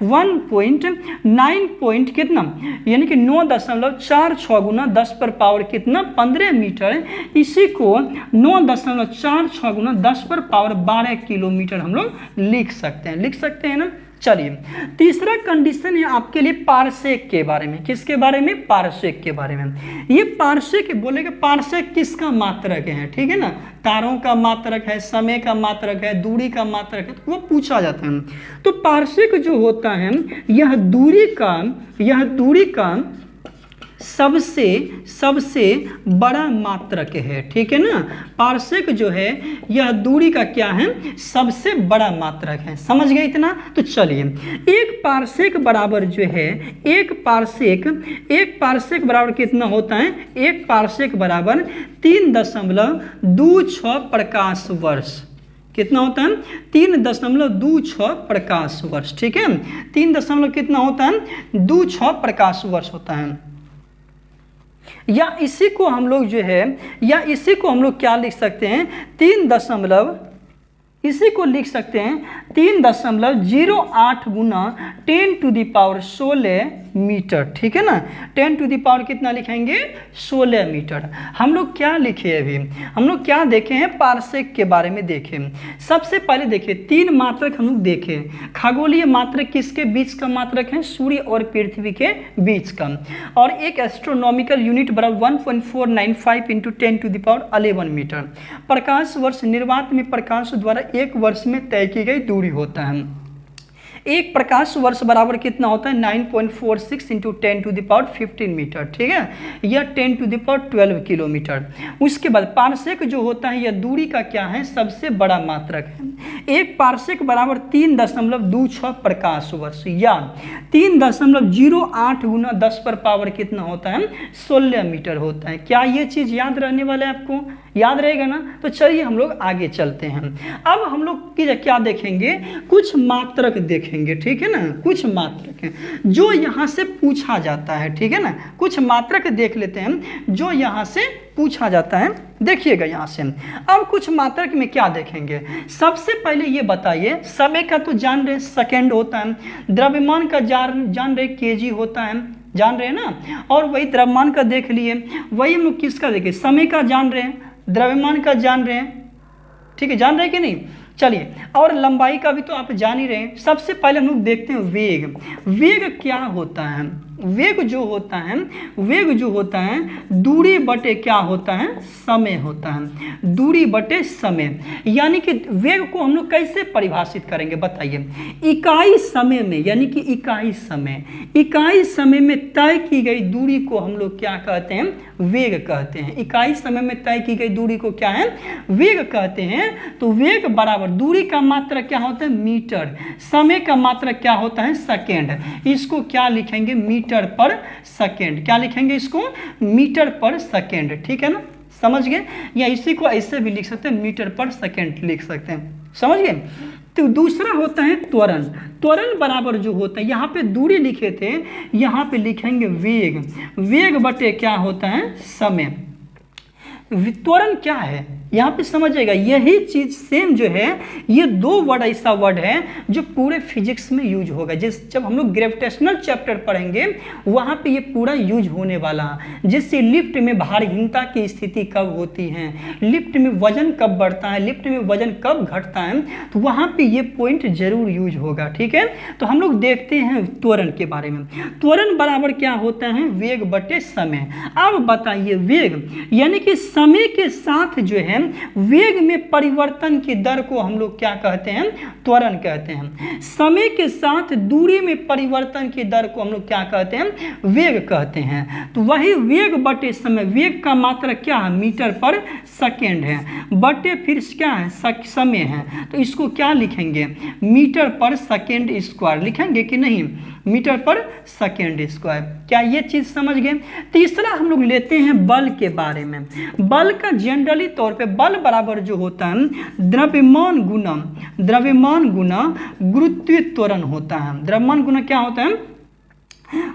1.9 कितना, यानी कि 9.46 गुना 10⁻15 मीटर, इसी को 9.46 गुना 10⁻12 किलोमीटर हम लोग लिख सकते हैं ना। चलिए, तीसरा कंडीशन है आपके लिए पारसेक के बारे में। किसके बारे में? पारसेक के बारे में। ये पारसेक बोलेगा, पारसेक किसका मात्रक है, ठीक है ना। तारों का मात्रक है, समय का मात्रक है, दूरी का मात्रक है, तो वो पूछा जाता है। तो पारसेक जो होता है यह दूरी का सबसे बड़ा मात्रक है, ठीक है ना। पारसेक जो है यह दूरी का क्या है? सबसे बड़ा मात्रक है। समझ गए इतना? तो चलिए, एक पारसेक बराबर जो है, एक पारसेक बराबर कितना होता है? एक पारसेक बराबर 3.26 प्रकाश वर्ष। कितना होता है? 3.26 प्रकाश वर्ष, ठीक है। 3 कितना होता है? 26 प्रकाश वर्ष होता है। या इसी को हम लोग क्या लिख सकते हैं? 3.08 गुना 10⁻16 मीटर, ठीक है ना। 10⁻ कितना लिखेंगे? 16 मीटर। हम लोग क्या लिखे अभी? हम लोग क्या देखे हैं? पारसेक के बारे में देखें। सबसे पहले देखिए, 3 मात्रक हम लोग देखें। खगोलीय मात्रक किसके बीच का मात्रक है? सूर्य और पृथ्वी के बीच का। और एक एस्ट्रोनॉमिकल यूनिट बराबर 1.495 × 10⁻11 मीटर। प्रकाश वर्ष निर्वात में प्रकाश द्वारा एक वर्ष में तय की गई दूरी होता है। एक प्रकाश वर्ष बराबर कितना होता है? 9.46 × 10⁻15 मीटर, ठीक है, या 10⁻12 किलोमीटर। उसके बाद पारसेक जो होता है यह दूरी का क्या है? सबसे बड़ा मात्रक है। एक पारसेक बराबर 3.26 प्रकाश वर्ष, या 3.08 गुना 10⁻ कितना होता है? 16 मीटर होता है। क्या ये चीज़ याद रहने वाला है आपको? याद रहेगा ना। तो चलिए हम लोग आगे चलते हैं। अब हम लोग क्या देखेंगे? कुछ मात्रक देखेंगे, ठीक है ना। कुछ मात्रक हैं जो यहाँ से पूछा जाता है, ठीक है ना। कुछ मात्रक देख लेते हैं जो यहाँ से पूछा जाता है। देखिएगा यहाँ से अब कुछ मात्रक में क्या देखेंगे। सबसे पहले ये बताइए, समय का तो जान रहे सेकंड होता है, द्रव्यमान का जान रहे केजी होता है, जान रहे हैं ना। और वही द्रव्यमान का देख लिए, वही हम लोग किसका देखें? समय का जान रहे हैं, द्रव्यमान का जान रहे हैं, ठीक है, जान रहे हैं कि नहीं। चलिए, और लंबाई का भी तो आप जान ही रहे हैं। सबसे पहले हम लोग देखते हैं वेग। वेग क्या होता है? वेग जो होता है दूरी बटे क्या होता है? समय होता है। दूरी बटे समय, यानी कि वेग को हम लोग कैसे परिभाषित करेंगे बताइए? इकाई समय में, यानी कि इकाई समय में तय की गई दूरी को हम लोग क्या कहते हैं? वेग कहते हैं। इकाई समय में तय की गई दूरी को क्या है? वेग कहते हैं। तो वेग बराबर दूरी का मात्रक क्या होता है? मीटर। समय का मात्रक क्या होता है? सेकेंड। इसको क्या लिखेंगे? मीटर पर सेकेंड। क्या लिखेंगे इसको? मीटर पर सेकेंड, ठीक है ना। समझ गए? या इसी को ऐसे भी लिख सकते हैं, मीटर पर सेकेंड लिख सकते हैं। समझ गए? तो दूसरा होता है त्वरण। त्वरण बराबर जो होता है, यहाँ पे दूरी लिखे थे, यहाँ पे लिखेंगे वेग। वेग बटे क्या होता है? समय। त्वरण क्या है यहाँ पे समझिएगा। यही चीज सेम जो है, ये 2 वर्ड ऐसा वर्ड है जो पूरे फिजिक्स में यूज होगा। जब हम लोग ग्रेविटेशनल चैप्टर पढ़ेंगे वहाँ पे ये पूरा यूज होने वाला है। जिससे लिफ्ट में भारहीनता की स्थिति कब होती है, लिफ्ट में वजन कब बढ़ता है, लिफ्ट में वजन कब घटता है, तो वहाँ पे ये पॉइंट जरूर यूज होगा, ठीक है। तो हम लोग देखते हैं त्वरण के बारे में। त्वरण बराबर क्या होता है? वेग बटे समय। अब बताइए, वेग यानी कि समय के साथ जो है वेग में परिवर्तन की दर को हम लोग क्या कहते हैं? त्वरण कहते हैं। समय के साथ दूरी में परिवर्तन की दर को हम लोग क्या कहते हैं? वेग कहते हैं। तो वही वेग बटे समय, वेग का मात्रक क्या है? मीटर पर सेकेंड है, बटे फिर क्या है? समय है। तो इसको क्या लिखेंगे? मीटर पर सेकेंड स्क्वायर लिखेंगे कि नहीं? मीटर पर सेकेंड स्क्वायर। क्या ये चीज़ समझ गए? तीसरा हम लोग लेते हैं बल के बारे में। बल का जनरली तौर पे बल बराबर जो होता है द्रव्यमान गुना गुरुत्वीय त्वरण होता है। द्रव्यमान गुना क्या होता है?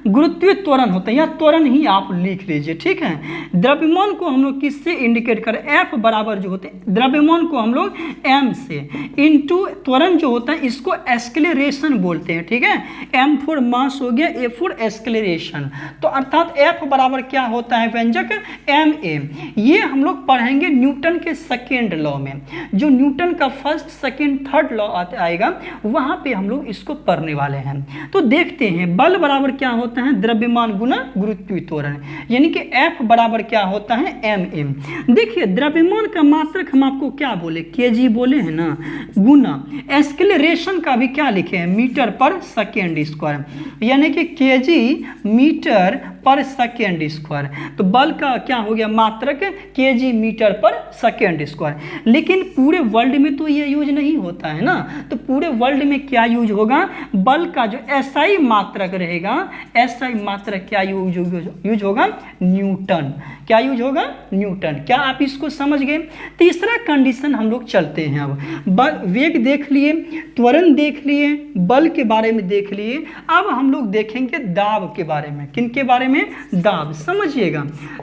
गुरुत्वीय त्वरण होता है, या त्वरण ही आप लिख लीजिए, ठीक है। द्रव्यमान को हम लोग किससे इंडिकेट करें? F बराबर जो होते हैं द्रव्यमान को हम लोग m से इंटू त्वरण जो होता है इसको एक्सेलरेशन बोलते हैं, ठीक है। m फॉर मास हो गया, a फॉर एक्सेलरेशन। तो अर्थात F बराबर क्या होता है व्यंजक? ma। ये हम लोग पढ़ेंगे न्यूटन के सेकेंड लॉ में। जो न्यूटन का फर्स्ट सेकेंड थर्ड लॉ आएगा वहां पे हम लोग इसको पढ़ने वाले हैं। तो देखते हैं बल बराबर क्या होता है? द्रव्यमान गुना गुरुत्वीय त्वरण, यानी कि F बराबर क्या होता है? ma। देखिए द्रव्यमान का मात्रक हम आपको क्या बोले? kg बोले हैं ना, गुना एक्सेलरेशन का भी क्या लिखे हैं? मीटर पर सेकेंड स्क्वायर, यानी कि kg मीटर पर सेकेंड स्क्वायर। तो बल का क्या हो गया? मात्रक kg मीटर पर सेकेंड स्क्वायर। लेकिन पूरे वर्ल्ड में तो ये यूज नहीं होता है ना, तो पूरे वर्ल्ड में क्या यूज होगा? बल का जो SI मात्रक रहेगा, SI मात्रक क्या यूज होगा? न्यूटन। क्या यूज होगा? न्यूटन। क्या आप इसको समझ गए? तीसरा कंडीशन हम लोग चलते हैं। अब बल वेग देख लिए, त्वरण देख लिए, बल के बारे में देख लिए, अब हम लोग देखेंगे दाब के बारे में। किन के बारे में? दाब। समझिएगा,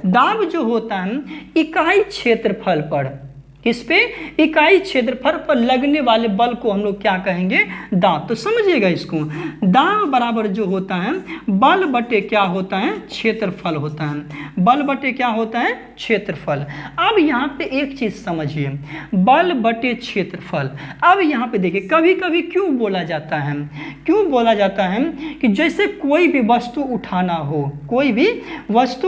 दाब जो होता है इकाई क्षेत्रफल पर, किस पे? इकाई क्षेत्रफल पर लगने वाले बल को हम लोग क्या कहेंगे? दाब। तो समझिएगा इसको, दाब बराबर जो होता है बल बटे क्या होता है? क्षेत्रफल होता है। बल बटे क्या होता है? क्षेत्रफल। अब यहाँ पे एक चीज समझिए, बल बटे क्षेत्रफल। अब यहाँ पे देखिए कभी कभी क्यों बोला जाता है, कि जैसे कोई भी वस्तु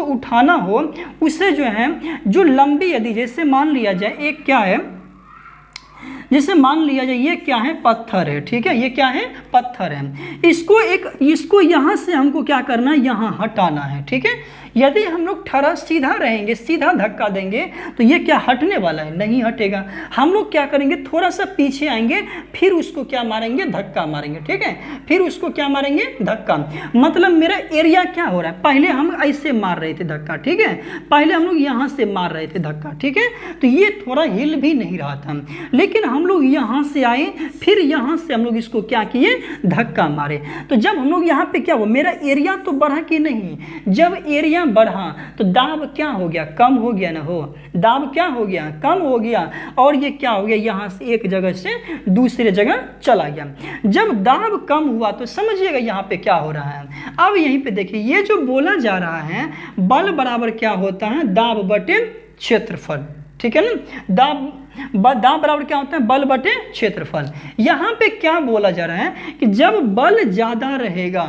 उठाना हो, उसे जो है जो लंबी, यदि जैसे मान लिया जाए एक क्या है, जैसे मान लिया जाए ये क्या है? पत्थर है, ठीक है। ये क्या है? पत्थर है। इसको यहाँ से हमको क्या करना है? यहाँ हटाना है, ठीक है। यदि हम लोग ठहरा सीधा रहेंगे, सीधा धक्का देंगे तो ये क्या हटने वाला है? नहीं हटेगा। हम लोग क्या करेंगे? थोड़ा सा पीछे आएंगे, फिर उसको क्या मारेंगे? धक्का मारेंगे, ठीक है। फिर उसको क्या मारेंगे? धक्का। मतलब मेरा एरिया क्या हो रहा है? पहले हम ऐसे मार रहे थे धक्का, ठीक है। पहले हम लोग यहाँ से मार रहे थे धक्का, ठीक है। तो ये थोड़ा हिल भी नहीं रहा था, लेकिन हम लोग यहाँ से आए, फिर यहाँ से हम लोग इसको क्या किए? धक्का मारे। तो जब हम लोग यहाँ पे क्या हुआ? मेरा एरिया तो बढ़ा कि नहीं? जब एरिया बढ़ा तो दाब क्या हो गया? कम हो गया ना हो। दाब क्या हो गया? कम हो गया। और ये क्या हो गया? यहाँ से एक जगह से दूसरे जगह चला गया। जब दाब कम हुआ तो समझिएगा यहाँ पे क्या हो रहा है। अब यहीं पे देखिए ये जो बोला जा रहा है बल बराबर क्या होता है? दाब बटे क्षेत्रफल, ठीक है ना। दाब बराबर क्या होता है? बल बटे क्षेत्रफल। यहाँ पे क्या बोला जा रहा है कि जब बल ज्यादा रहेगा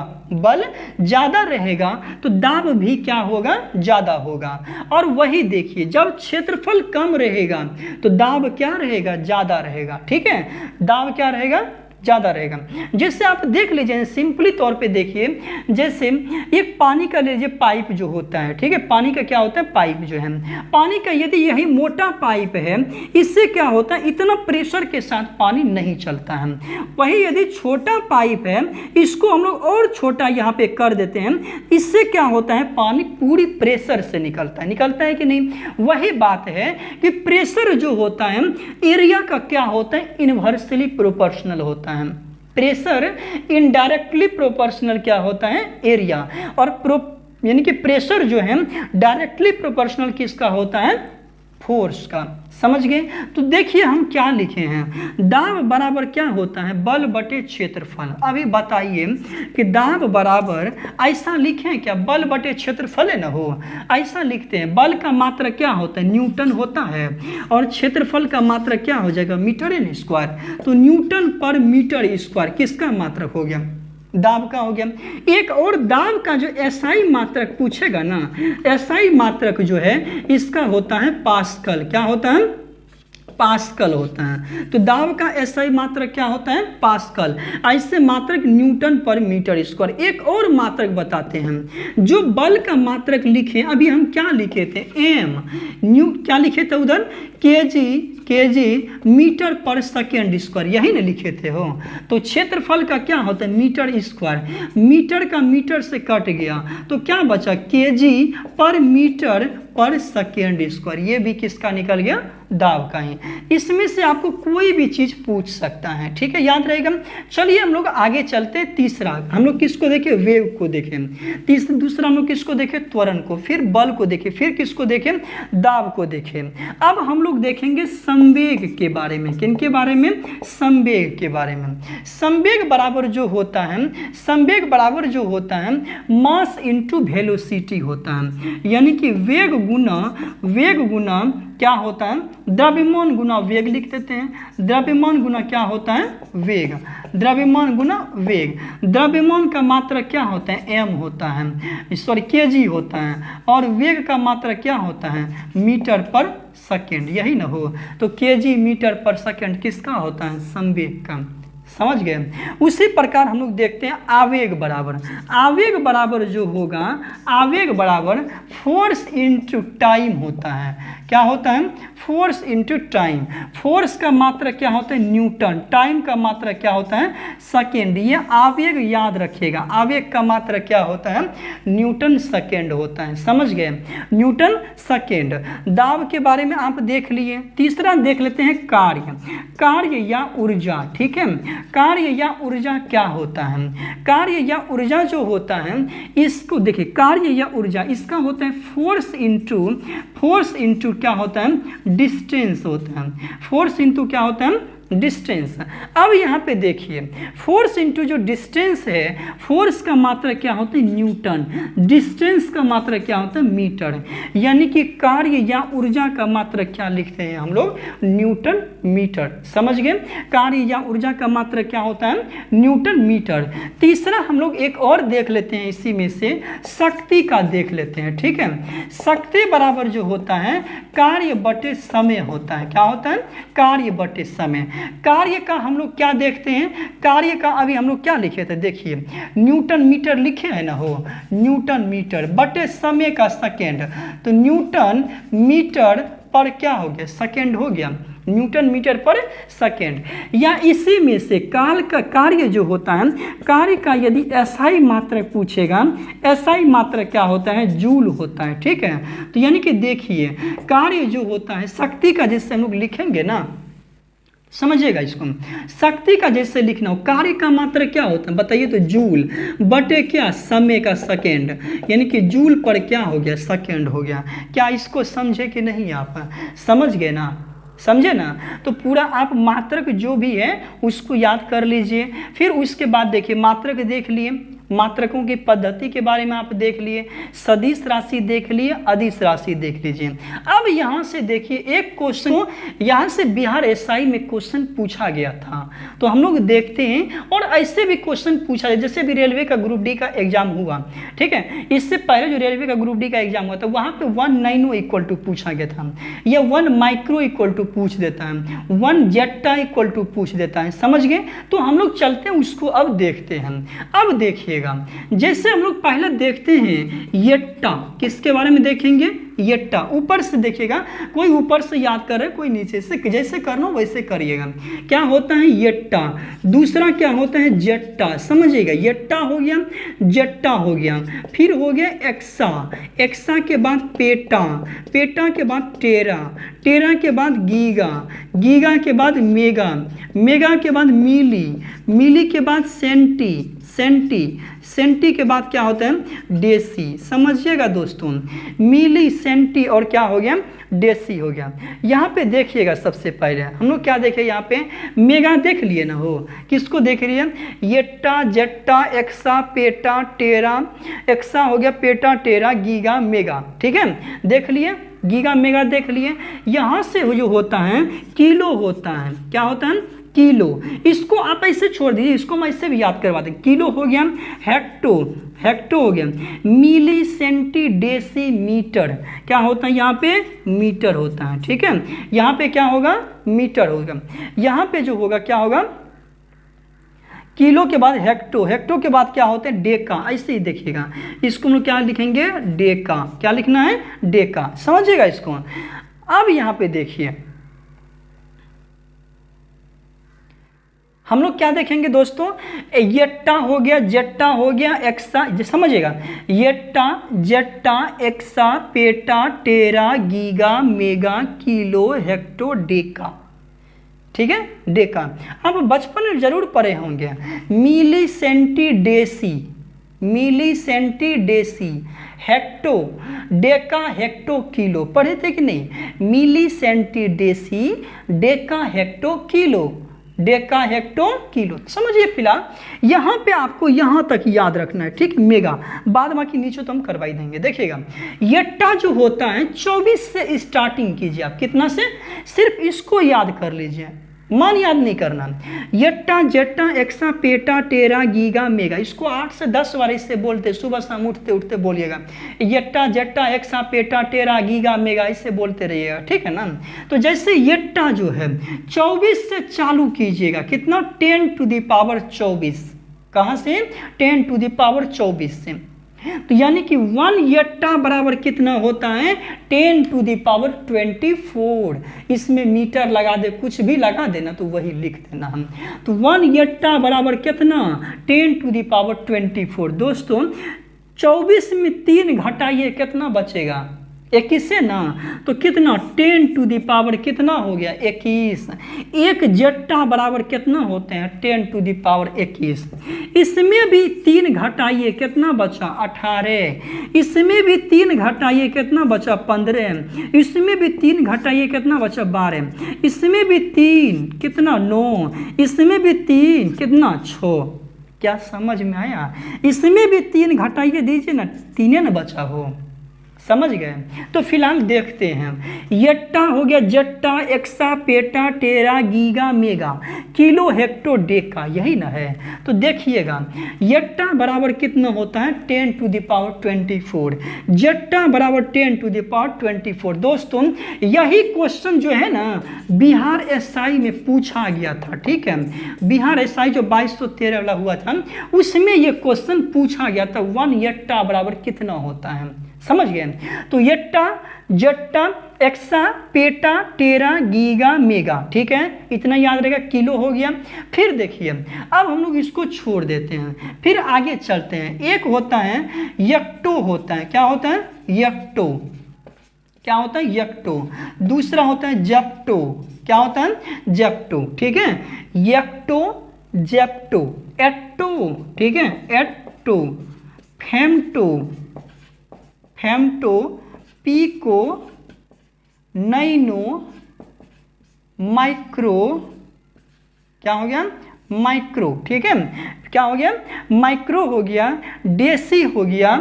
तो दाब भी क्या होगा? ज्यादा होगा। और वही देखिए जब क्षेत्रफल कम रहेगा तो दाब क्या रहेगा? ज्यादा रहेगा, ठीक है। दाब क्या रहेगा? ज़्यादा रहेगा। जैसे आप देख लीजिए, सिंपली तौर पे देखिए, जैसे एक पानी का लीजिए पाइप जो होता है, ठीक है। पानी का क्या होता है? पाइप जो है, पानी का यदि यही मोटा पाइप है, इससे क्या होता है? इतना प्रेशर के साथ पानी नहीं चलता है। वही यदि छोटा पाइप है, इसको हम लोग और छोटा यहाँ पे कर देते हैं, इससे क्या होता है? पानी पूरी प्रेशर से निकलता है कि नहीं? वही बात है कि प्रेशर जो होता है एरिया का क्या होता है? इनवर्सली प्रोपोर्शनल होता है। प्रेशर इनडायरेक्टली प्रोपोर्शनल क्या होता है? एरिया। और यानी कि प्रेशर जो है डायरेक्टली प्रोपोर्शनल किसका होता है? फोर्स का। समझ गए? तो देखिए हम क्या लिखे हैं, दाब बराबर क्या होता है? बल बटे क्षेत्रफल। अभी बताइए कि दाब बराबर ऐसा लिखें क्या? बल बटे क्षेत्रफल है ना हो, ऐसा लिखते हैं। बल का मात्रा क्या होता है? न्यूटन होता है, और क्षेत्रफल का मात्रा क्या हो जाएगा? Metre in square. तो न्यूटन पर मीटर स्क्वायर किसका मात्रक हो गया? दाब का हो गया। एक और दाब का जो एसआई मात्रक पूछेगा ना, एसआई मात्रक जो है इसका होता है पास्कल। क्या होता है? पास्कल होता है। तो दाब का एसआई मात्रक क्या होता है? पास्कल। ऐसे मात्रक न्यूटन पर मीटर स्क्वायर। एक और मात्रक बताते हैं, जो बल का मात्रक लिखे, अभी हम क्या लिखे थे? एम। क्या लिखे थे उधर? केजी मीटर पर सेकेंड स्क्वायर, यही ना लिखे थे हो। तो क्षेत्रफल का क्या होता है? Metre square. मीटर का मीटर से कट गया तो क्या बचा? केजी पर मीटर पर सेकेंड स्क्वायर। ये भी किसका निकल गया? दाब का ही। इसमें से आपको कोई भी चीज पूछ सकता है, ठीक है, याद रहेगा। चलिए हम लोग आगे चलते हैं। तीसरा हम लोग किसको देखें? वेव को देखें। दूसरा हम लोग किसको देखें? त्वरण को। फिर बल को देखें। फिर किसको देखें? दाब को देखें। अब हम लोग देखेंगे संवेग के बारे में। किनके बारे में? संवेग के बारे में। संवेग बराबर जो होता है, संवेग बराबर जो होता है मास इंटू वेलोसिटी होता है। यानी कि वेग गुना क्या होता है? द्रव्यमान गुना वेग लिख देते हैं। द्रव्यमान गुना क्या होता है? वेग। द्रव्यमान गुना वेग। द्रव्यमान का मात्रक क्या होता है? एम होता है, सॉरी केजी होता है। और वेग का मात्रक क्या होता है? मीटर पर सेकेंड, यही ना हो। तो केजी मीटर पर सेकेंड किसका होता है? संवेग का। समझ गए। उसी प्रकार हम लोग देखते हैं आवेग बराबर। आवेग बराबर जो होगा, आवेग बराबर फोर्स इंटू टाइम होता है। क्या होता है? Force into time. फोर्स का मात्रक क्या होता है? न्यूटन। टाइम का मात्रक क्या होता है? सेकेंड। ये आवेग याद रखिएगा। आवेग का मात्रक क्या होता है? न्यूटन सेकेंड होता है। समझ गए? Newton second. दाब के बारे में आप देख लिए। तीसरा देख लेते हैं कार्य। कार्य या ऊर्जा, ठीक है। कार्य या ऊर्जा क्या होता है? कार्य या ऊर्जा जो होता है, इसको देखिए, कार्य या ऊर्जा इसका होता है फोर्स इंटू क्या होता है? डिस्टेंस होता है। फोर्स इंटू क्या होता है? डिस्टेंस। अब यहाँ पे देखिए, फोर्स इंटू जो डिस्टेंस है, फोर्स का मात्रा क्या होता है? न्यूटन। डिस्टेंस का मात्रा क्या होता है? मीटर। यानी कि कार्य या ऊर्जा का मात्रा क्या लिखते हैं हम लोग? Newton metre. समझ गए? कार्य या ऊर्जा का मात्रा क्या होता है? Newton metre. तीसरा हम लोग एक और देख लेते हैं, इसी में से शक्ति का देख लेते हैं, ठीक है। शक्ति बराबर जो होता है कार्य बटे समय होता है। क्या होता है? कार्य बटे समय। कार्य का हम लोग क्या देखते हैं? कार्य का अभी हम लोग क्या लिखे थे? देखिए, न्यूटन मीटर लिखे हैं ना हो। न्यूटन मीटर बटे समय का सेकेंड। तो न्यूटन मीटर पर क्या हो गया? सेकेंड हो गया। न्यूटन मीटर पर सेकेंड। या इसी में से काल का कार्य जो होता है, कार्य का यदि एसआई मात्रक पूछेगा, एसआई मात्रक क्या होता है? जूल होता है, ठीक है। तो यानी कि देखिए, कार्य जो होता है शक्ति का, जिससे हम लोग लिखेंगे ना, समझिएगा इसको, शक्ति का जैसे लिखना हो, कार्य का मात्रा क्या होता है बताइए? तो जूल बटे क्या? समय का सेकेंड। यानी कि जूल पर क्या हो गया? सेकेंड हो गया। क्या इसको समझे कि नहीं? आप समझ गए ना? समझे ना? तो पूरा आप मात्रक जो भी है उसको याद कर लीजिए। फिर उसके बाद देखिए, मात्रक देख लिए, मात्रकों की पद्धति के बारे में आप देख लिए, सदिश राशि देख लिए, अदिश राशि देख लीजिए। अब यहाँ से देखिए एक क्वेश्चन, यहाँ से बिहार एसआई में क्वेश्चन पूछा गया था, तो हम लोग देखते हैं। और ऐसे भी क्वेश्चन पूछा है, जैसे भी रेलवे का ग्रुप डी का एग्जाम हुआ, ठीक है। इससे पहले जो रेलवे का ग्रुप डी का एग्जाम हुआ था, वहाँ पे 1 नैनो इक्वल टू पूछा गया था, या 1 माइक्रो इक्वल टू पूछ देता है, 1 जेटा इक्वल टू पूछ देता है। समझ गए? तो हम लोग चलते हैं उसको, अब देखते हैं। अब देखिए, जैसे हम लोग पहले देखते हैं येट्टा, किसके बारे में देखेंगे? येट्टा। ऊपर से देखिएगा, कोई ऊपर से याद कर रहे, कोई नीचे से, जैसे करना वैसे करिएगा। क्या होता है? येट्टा। दूसरा क्या होता है? जेट्टा। समझिएगा, येट्टा हो गया, जेट्टा हो गया, फिर हो गया एक्सा, एक्सा के बाद पेटा, पेटा के बाद टेरा, टेरा के बाद गीगा, गीगा के बाद मेगा, मेगा के बाद मिली, मिली के बाद सेंटी, सेंटी, सेंटी के बाद क्या होता है? डेसी। समझिएगा दोस्तों, मिली, सेंटी और क्या हो गया? डेसी हो गया। यहाँ पे देखिएगा, सबसे पहले हम लोग क्या देखे? यहाँ पे मेगा देख लिए ना हो। किसको देख रही है? येट्टा, जेट्टा, एक्सा, पेटा, टेरा, एक्सा हो गया, पेटा, टेरा, गीगा, मेगा, ठीक है, देख लिए। गीगा मेगा देख लिए। यहाँ से जो होता है किलो होता है, क्या होता है किलो। इसको आप ऐसे छोड़ दीजिए, इसको मैं इससे भी याद करवा दें। किलो हो गया, हेक्टो, हेक्टो हो गया, मिली सेंटी डेसी मीटर, क्या होता है यहाँ पे मीटर होता है, ठीक है। यहाँ पे क्या होगा मीटर होगा, यहाँ पे जो होगा क्या होगा किलो के बाद हेक्टो, हेक्टो के बाद क्या होता है डेका। ऐसे ही देखिएगा, इसको हम लोग क्या लिखेंगे डेका, क्या लिखना है डेका, समझिएगा इसको। अब यहाँ पे देखिए हम लोग क्या देखेंगे दोस्तों, येट्टा हो गया, जेट्टा हो गया, एक्सा, समझिएगा yotta, zetta, exa, peta, tera, giga, mega, kilo, hecto, deca, ठीक है डेका। अब बचपन में जरूर पढ़े होंगे milli centi deci, milli centi deci, hecto, deca, hecto, kilo, पढ़े थे कि नहीं। Milli centi deci, deca, hecto, kilo, deca, hecto, kilo, समझिए। फिलहाल यहाँ पे आपको यहाँ तक याद रखना है, ठीक। मेगा बाद बाकी नीचे तो हम करवाई देंगे। देखिएगा येट्टा जो होता है 24 से स्टार्टिंग कीजिए आप, कितना से, सिर्फ इसको याद कर लीजिए, मान याद नहीं करना। येट्टा, zetta, exa, peta, tera, giga, mega, इसको 8 से 10 बार इससे बोलते, सुबह शाम उठते उठते बोलिएगा येट्टा, zetta, exa, peta, tera, giga, mega, इससे बोलते रहिएगा, ठीक है ना। तो जैसे येट्टा जो है 24 से चालू कीजिएगा, कितना 10 टू द पावर 24, कहाँ से 10 टू द पावर 24 से। तो यानी कि 1 येट्टा बराबर कितना होता है 10 टू द पावर 24। इसमें मीटर लगा दे, कुछ भी लगा देना तो वही लिख देना हम। तो 1 येट्टा बराबर कितना 10 टू द पावर 24। दोस्तों 24 में 3 घटाइए कितना बचेगा 21 से ना, तो कितना 10 टू द पावर कितना हो गया 21। एक जेट्टा बराबर कितना होते हैं 10 टू द पावर 21। इसमें भी 3 घटाइए कितना बचा 18। इसमें भी 3 घटाइए कितना बचा 15। इसमें भी 3 घटाइए कितना बचा 12। इसमें भी 3 कितना 9। इसमें भी 3 कितना 6। क्या समझ में आया। इसमें भी 3 घटाइए दीजिए ना, 3 ना बचा हो, समझ गए। तो फिलहाल देखते हैं येट्टा हो गया, zetta, exa, peta, tera, giga, mega, kilo, hecto, deca, यही ना है। तो देखिएगा येट्टा बराबर कितना होता है 10 टू द पावर 24, जेट्टा बराबर 10 टू द पावर 24। दोस्तों यही क्वेश्चन जो है ना बिहार एसआई में पूछा गया था, ठीक है। बिहार एसआई जो 2213 वाला हुआ था उसमें ये क्वेश्चन पूछा गया था 1 येट्टा बराबर कितना होता है, समझ गए। तो येट्टा, zetta, exa, peta, tera, giga, mega, ठीक है, इतना याद रहेगा। किलो हो गया। फिर देखिए अब हम लोग इसको छोड़ देते हैं, फिर आगे चलते हैं। एक होता है यक्टो होता है, क्या होता है यक्टो, क्या होता है यक्टो। दूसरा होता है जप्टो, क्या होता है जप्टो, ठीक है। यक्टो, जप्टो, एट्टो, ठीक है, atto, femto, femto, pico, nano, micro, क्या हो गया माइक्रो, ठीक है। क्या हो गया माइक्रो हो गया, डेसी हो गया,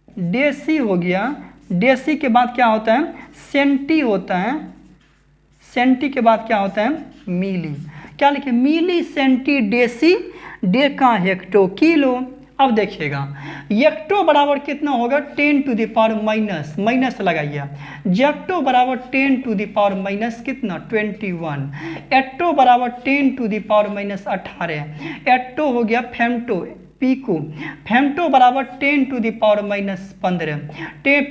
डेसी हो गया। डेसी के बाद क्या होता है सेंटी होता है, सेंटी के बाद क्या होता है मिली। क्या लिखे milli, centi, deci, deca, hecto, kilo. अब देखिएगा येक्टो बराबर कितना होगा 10 to the power minus, minus लगाइए। जेक्टो बराबर 10 टू द पावर माइनस कितना 21। एट्टो बराबर 10 to the power minus 18। Atto हो गया फेम्टो, पीको, फेम्टो बराबर 10 to the power minus 15।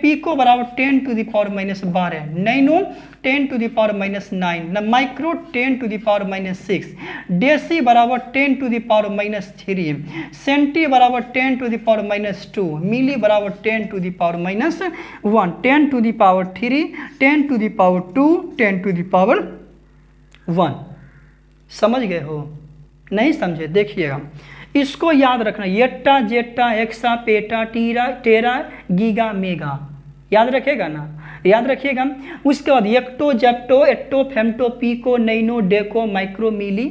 Pico बराबर 10 to the power minus 12। Nano 10 to the power minus 9। Micro 10 to the power minus 6। Deci बराबर 10 to the power minus 3। Centi बराबर 10 to the power minus 2। Milli बराबर 10 to the power minus 1। 10 to the power 3, 10 to the power 2, 10 to the power 1। समझ गए हो नहीं समझे, देखिएगा इसको याद रखना। Yotta, zetta, exa, peta, tera, giga, mega, याद रखेगा ना, याद रखिएगा। उसके बाद yocto, zepto, atto, femto, pico, nano, deca, micro, milli,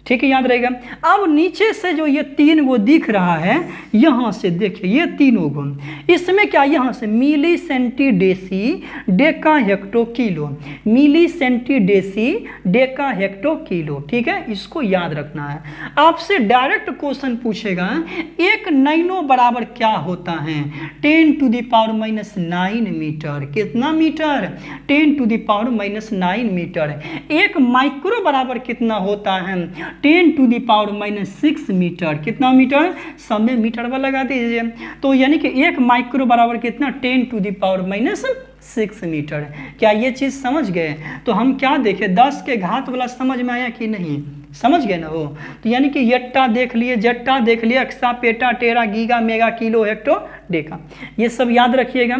ठीक है, याद रहेगा। अब नीचे से जो ये 3 वो दिख रहा है, यहाँ से देखिए ये तीनों गुण, इसमें क्या, यहाँ से milli centi deci deca hecto kilo, milli centi deci deca hecto kilo, ठीक है, इसको याद रखना है। आपसे डायरेक्ट क्वेश्चन पूछेगा 1 नैनो बराबर क्या होता है, 10⁻⁻9 मीटर, कितना मीटर, 10⁻⁻9 मीटर। 1 माइक्रो बराबर कितना होता है, 10⁻⁻6 मीटर, कितना मीटर, समय मीटर पर लगा दीजिए। तो यानी कि 1 माइक्रो बराबर कितना, 10⁻⁻6 मीटर। क्या ये चीज़ समझ गए? तो हम क्या देखें, 10 के घात वाला समझ में आया कि नहीं, समझ गए ना हो। तो यानी कि यट्टा देख लिए, जट्टा देख लिए, exa, peta, tera, giga, mega, kilo, hecto, deca, ये सब याद रखिएगा,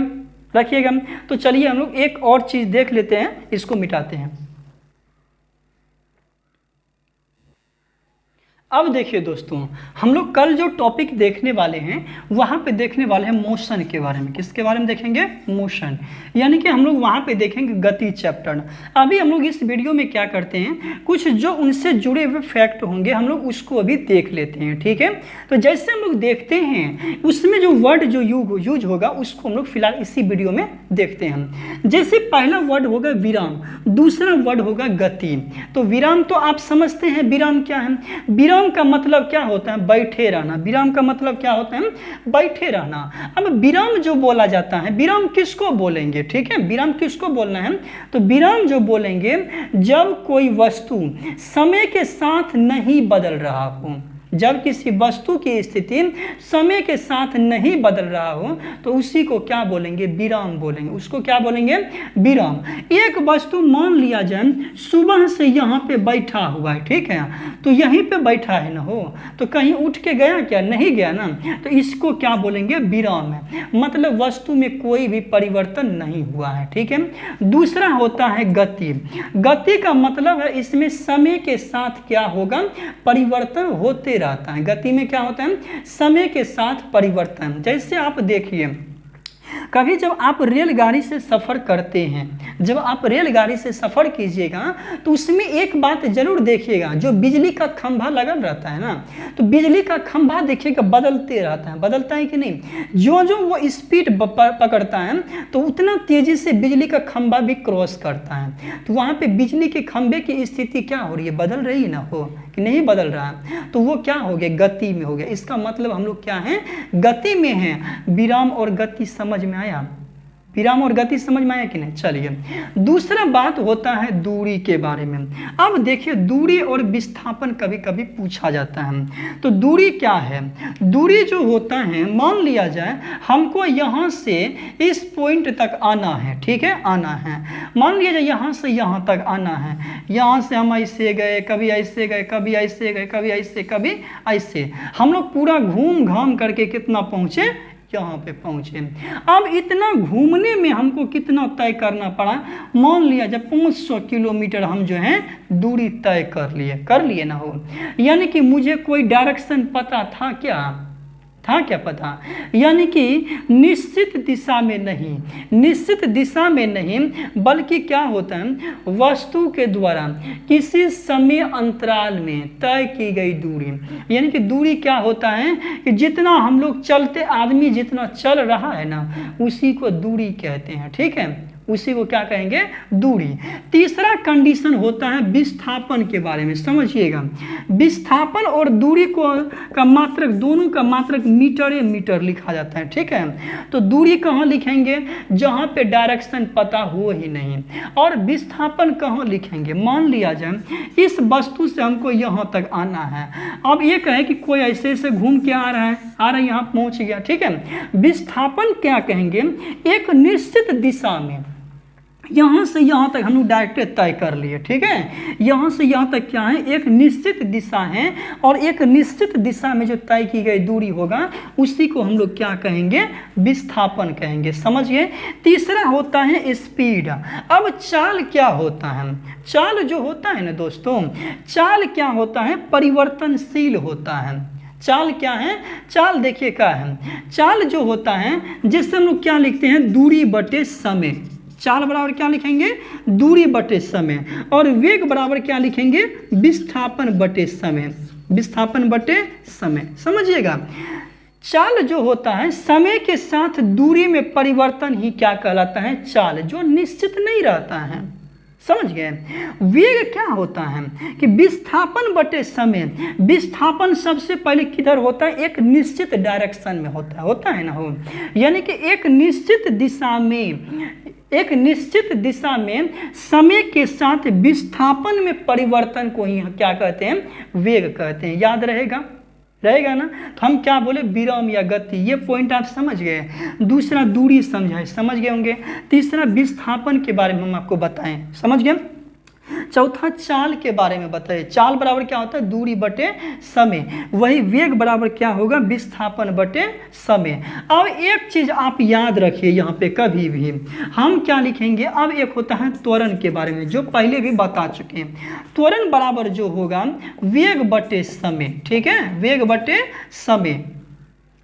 रखिएगा। तो चलिए हम लोग एक और चीज़ देख लेते हैं, इसको मिटाते हैं। अब देखिए दोस्तों, हम लोग कल जो टॉपिक देखने वाले हैं वहाँ पे देखने वाले हैं मोशन के बारे में। किसके बारे में देखेंगे, मोशन, यानी कि हम लोग वहाँ पे देखेंगे गति चैप्टर। अभी हम लोग इस वीडियो में क्या करते हैं, कुछ जो उनसे जुड़े हुए फैक्ट होंगे हम लोग उसको अभी देख लेते हैं, ठीक है। तो जैसे हम लोग देखते हैं उसमें जो वर्ड जो यूज होगा उसको हम लोग फिलहाल इसी वीडियो में देखते हैं। जैसे पहला वर्ड होगा विराम, दूसरा वर्ड होगा गति। तो विराम तो आप समझते हैं, विराम क्या है, विराम का मतलब क्या होता है, बैठे रहना। विराम का मतलब क्या होता है, बैठे रहना। अब विराम जो बोला जाता है, विराम किसको बोलेंगे, ठीक है, विराम किसको बोलना है, तो विराम जो बोलेंगे जब कोई वस्तु समय के साथ नहीं बदल रहा हो, जब किसी वस्तु की स्थिति समय के साथ नहीं बदल रहा हो तो उसी को क्या बोलेंगे, विराम बोलेंगे। उसको क्या बोलेंगे, विराम। एक वस्तु मान लिया जाए सुबह से यहाँ पे बैठा हुआ है, ठीक है, तो यहीं पे बैठा है ना हो, तो कहीं उठ के गया क्या, नहीं गया ना, तो इसको क्या बोलेंगे, विराम है। मतलब वस्तु में कोई भी परिवर्तन नहीं हुआ है, ठीक है। दूसरा होता है गति। गति का मतलब है इसमें समय के साथ क्या होगा, परिवर्तन होते रहता है। गति में क्या होता है, समय के साथ परिवर्तन। जैसे आप देखिए कभी जब आप रेलगाड़ी से सफ़र करते हैं, जब आप रेलगाड़ी से सफ़र कीजिएगा तो उसमें एक बात जरूर देखिएगा, जो बिजली का खंभा लगल रहता है ना, तो बिजली का खंभा देखिएगा बदलते रहता है, बदलता है कि नहीं। जो जो वो स्पीड पकड़ता है तो उतना तेज़ी से बिजली का खंभा भी क्रॉस करता है। तो वहाँ पे बिजली के खंभे की स्थिति क्या हो रही है, बदल रही ना हो कि नहीं बदल रहा है, तो वो क्या हो गया, गति में हो गया। इसका मतलब हम लोग क्या है, गति में हैं। विराम और गति समझ में आया, विराम और गति समझ में आया कि नहीं। चलिए दूसरा बात होता है दूरी के बारे में। अब देखिए दूरी और विस्थापन कभी कभी पूछा जाता है। तो दूरी क्या है, दूरी जो होता है, मान लिया जाए हमको यहाँ से इस पॉइंट तक आना है, ठीक है, आना है। मान लिया जाए यहाँ से यहाँ तक आना है, यहाँ से हम ऐसे गए, कभी ऐसे गए, कभी ऐसे गए, कभी ऐसे, कभी ऐसे, हम लोग पूरा घूम घाम करके कितना पहुँचे, यहाँ पे पहुँचे। अब इतना घूमने में हमको कितना तय करना पड़ा, मान लिया जब 500 किलोमीटर हम जो है दूरी तय कर लिए ना हो, यानी कि मुझे कोई डायरेक्शन पता था क्या पता, यानी कि निश्चित दिशा में नहीं, निश्चित दिशा में नहीं, बल्कि क्या होता है, वस्तु के द्वारा किसी समय अंतराल में तय की गई दूरी। यानी कि दूरी क्या होता है कि जितना हम लोग चलते, आदमी जितना चल रहा है ना, उसी को दूरी कहते हैं, ठीक है, उसी को क्या कहेंगे, दूरी। तीसरा कंडीशन होता है विस्थापन के बारे में, समझिएगा। विस्थापन और दूरी को का मात्रक, दोनों का मात्रक मीटर लिखा जाता है, ठीक है। तो दूरी कहाँ लिखेंगे, जहाँ पे डायरेक्शन पता हो ही नहीं। और विस्थापन कहाँ लिखेंगे, मान लिया जाए इस वस्तु से हमको यहाँ तक आना है। अब ये कहे कि कोई ऐसे ऐसे घूम के आ रहा है, यहाँ पहुँच गया, ठीक है। विस्थापन क्या कहेंगे, एक निश्चित दिशा में, यहाँ से यहाँ तक हम लोग डायरेक्ट तय कर लिए, ठीक है। यहाँ से यहाँ तक क्या है, एक निश्चित दिशा है, और एक निश्चित दिशा में जो तय की गई दूरी होगा उसी को हम लोग क्या कहेंगे, विस्थापन कहेंगे, समझिए। तीसरा होता है स्पीड। अब चाल क्या होता है, चाल जो होता है ना दोस्तों, चाल क्या होता है, परिवर्तनशील होता है। चाल क्या है, चाल देखिए क्या है, चाल जो होता है, जैसे हम लोग क्या लिखते हैं, दूरी बटे समय। चाल बराबर क्या लिखेंगे, दूरी बटे समय, और वेग बराबर क्या लिखेंगे, विस्थापन बटे समय, विस्थापन बटे समय। समझिएगा, चाल जो होता है समय के साथ दूरी में परिवर्तन ही क्या कहलाता है, चाल, जो निश्चित नहीं रहता है। समझ गए। वेग क्या होता है कि विस्थापन बटे समय, विस्थापन सबसे पहले किधर होता है, एक निश्चित डायरेक्शन में होता है ना हो, यानी कि एक निश्चित दिशा में, एक निश्चित दिशा में समय के साथ विस्थापन में परिवर्तन को ही क्या कहते हैं, वेग कहते हैं। याद रहेगा ना, तो हम क्या बोले, विराम या गति, ये पॉइंट आप समझ गए। दूसरा दूरी समझ गए होंगे। तीसरा विस्थापन के बारे में हम आपको बताएं, समझ गए। चौथा चाल के बारे में बताइए, चाल बराबर क्या होता है, दूरी बटे समय, वही वेग बराबर क्या होगा, विस्थापन बटे समय। अब एक चीज आप याद रखिए यहाँ पे, कभी भी हम क्या लिखेंगे, अब एक होता है त्वरण के बारे में, जो पहले भी बता चुके हैं। त्वरण बराबर जो होगा वेग बटे समय, ठीक है, वेग बटे समय,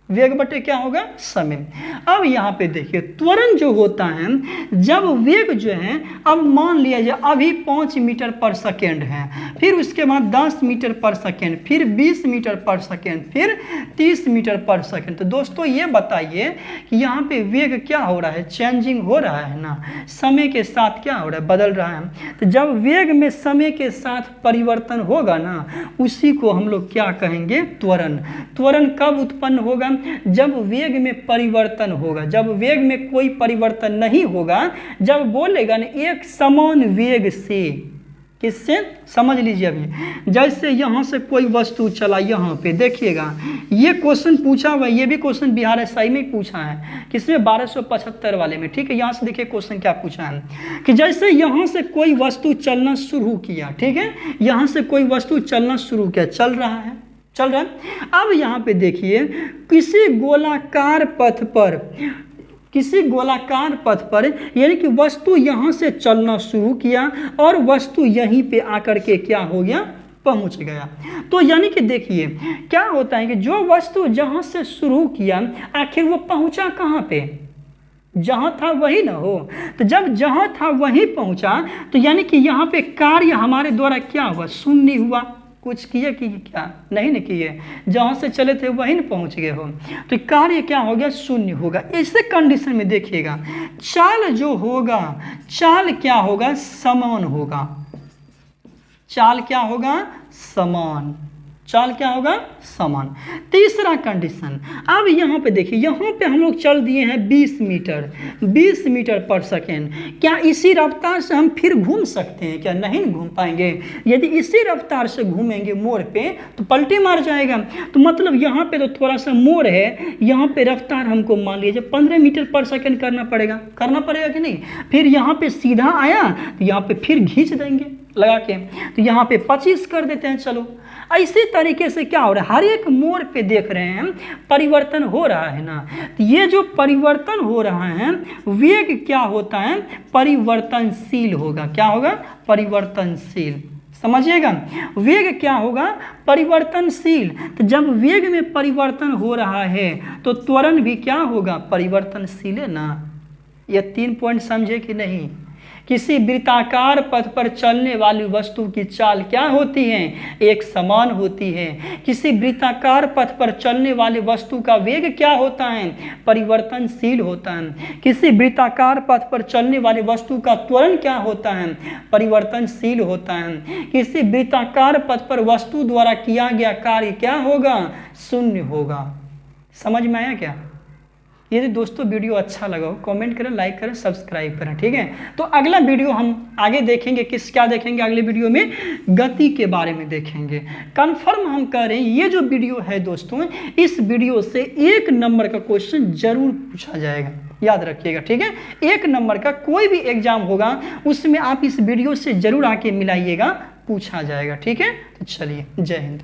वेग बटे क्या होगा, समय। अब यहाँ पे देखिए, त्वरण जो होता है, जब वेग जो है, अब मान लिया जाए अभी 5 मीटर पर सेकेंड है, फिर उसके बाद 10 मीटर पर सेकेंड, फिर 20 मीटर पर सेकेंड, फिर 30 मीटर पर सेकेंड। तो दोस्तों ये बताइए कि यहाँ पे वेग क्या हो रहा है, चेंजिंग हो रहा है ना, समय के साथ क्या हो रहा है, बदल रहा है। तो जब वेग में समय के साथ परिवर्तन होगा ना, उसी को हम लोग क्या कहेंगे, त्वरण। त्वरण कब उत्पन्न होगा, जब वेग में परिवर्तन होगा, जब वेग में कोई परिवर्तन नहीं होगा, जब बोलेगा ना एक समान वेग से, किससे, समझ लीजिए। अभी जैसे यहाँ से कोई वस्तु चला, यहाँ पे देखिएगा, ये क्वेश्चन पूछा हुआ, ये भी क्वेश्चन बिहार एसआई में पूछा है, किसमें 1275 वाले में, ठीक है। यहाँ से देखिए क्वेश्चन क्या पूछा है कि जैसे यहाँ से कोई वस्तु चलना शुरू किया, ठीक है, यहाँ से कोई वस्तु चलना शुरू किया, चल रहा है। अब यहाँ पे देखिए, किसी गोलाकार पथ पर, यानी कि वस्तु यहाँ से चलना शुरू किया और वस्तु यहीं पे आकर के क्या हो गया, पहुंच गया। तो यानी कि देखिए क्या होता है कि जो वस्तु जहाँ से शुरू किया, आखिर वो पहुंचा कहाँ पे, जहाँ था वही ना हो। तो जब जहाँ था वहीं पहुंचा, तो यानी कि यहाँ पे कार्य हमारे द्वारा क्या हुआ, शून्य हुआ। कुछ किए कि क्या, नहीं न किए, जहाँ से चले थे वहीं न पहुँच गए हो, तो कार्य क्या हो गया, शून्य होगा। ऐसे कंडीशन में देखिएगा, चाल जो होगा, चाल क्या होगा, समान होगा। चाल क्या होगा, समान, चाल क्या होगा, समान। तीसरा कंडीशन, अब यहाँ पे देखिए, यहाँ पे हम लोग चल दिए हैं 20 मीटर पर सेकेंड। क्या इसी रफ्तार से हम फिर घूम सकते हैं क्या, नहीं घूम पाएंगे। यदि इसी रफ्तार से घूमेंगे मोड़ पे तो पलटी मार जाएगा। तो मतलब यहाँ पे तो थोड़ा सा मोड़ है, यहाँ पे रफ्तार हमको मान लीजिए 15 मीटर पर सेकेंड करना पड़ेगा कि नहीं। फिर यहाँ पे सीधा आया तो यहाँ पे फिर खींच देंगे लगा के, तो यहाँ पे 25 कर देते हैं। चलो इसी तरीके से क्या हो रहा है, हर एक मोड़ पे देख रहे हैं परिवर्तन हो रहा है ना। तो ये जो परिवर्तन हो रहा है, वेग क्या होता है, परिवर्तनशील होगा। क्या होगा, परिवर्तनशील। समझिएगा, वेग क्या होगा, परिवर्तनशील। तो जब वेग में परिवर्तन हो रहा है तो त्वरण भी क्या होगा, परिवर्तनशील है ना। ये 3 पॉइंट समझे कि नहीं। किसी वृत्ताकार पथ पर चलने वाली वस्तु की चाल क्या होती है, एक समान होती है। किसी वृत्ताकार पथ पर चलने वाली वस्तु का वेग क्या होता है, परिवर्तनशील होता है। किसी वृत्ताकार पथ पर चलने वाली वस्तु का त्वरण क्या होता है, परिवर्तनशील होता है। किसी वृत्ताकार पथ पर वस्तु द्वारा किया गया कार्य क्या होगा, शून्य होगा। समझ में आया क्या। यदि दोस्तों वीडियो अच्छा लगा हो कमेंट करें, लाइक करें, सब्सक्राइब करें, ठीक है। तो अगला वीडियो हम आगे देखेंगे, क्या देखेंगे अगले वीडियो में, गति के बारे में देखेंगे। कंफर्म हम कह रहे हैं ये जो वीडियो है दोस्तों, इस वीडियो से 1 नंबर का क्वेश्चन जरूर पूछा जाएगा, याद रखिएगा, ठीक है। 1 नंबर का कोई भी एग्जाम होगा उसमें आप इस वीडियो से जरूर आके मिलाइएगा, पूछा जाएगा, ठीक है। तो चलिए, जय हिंद।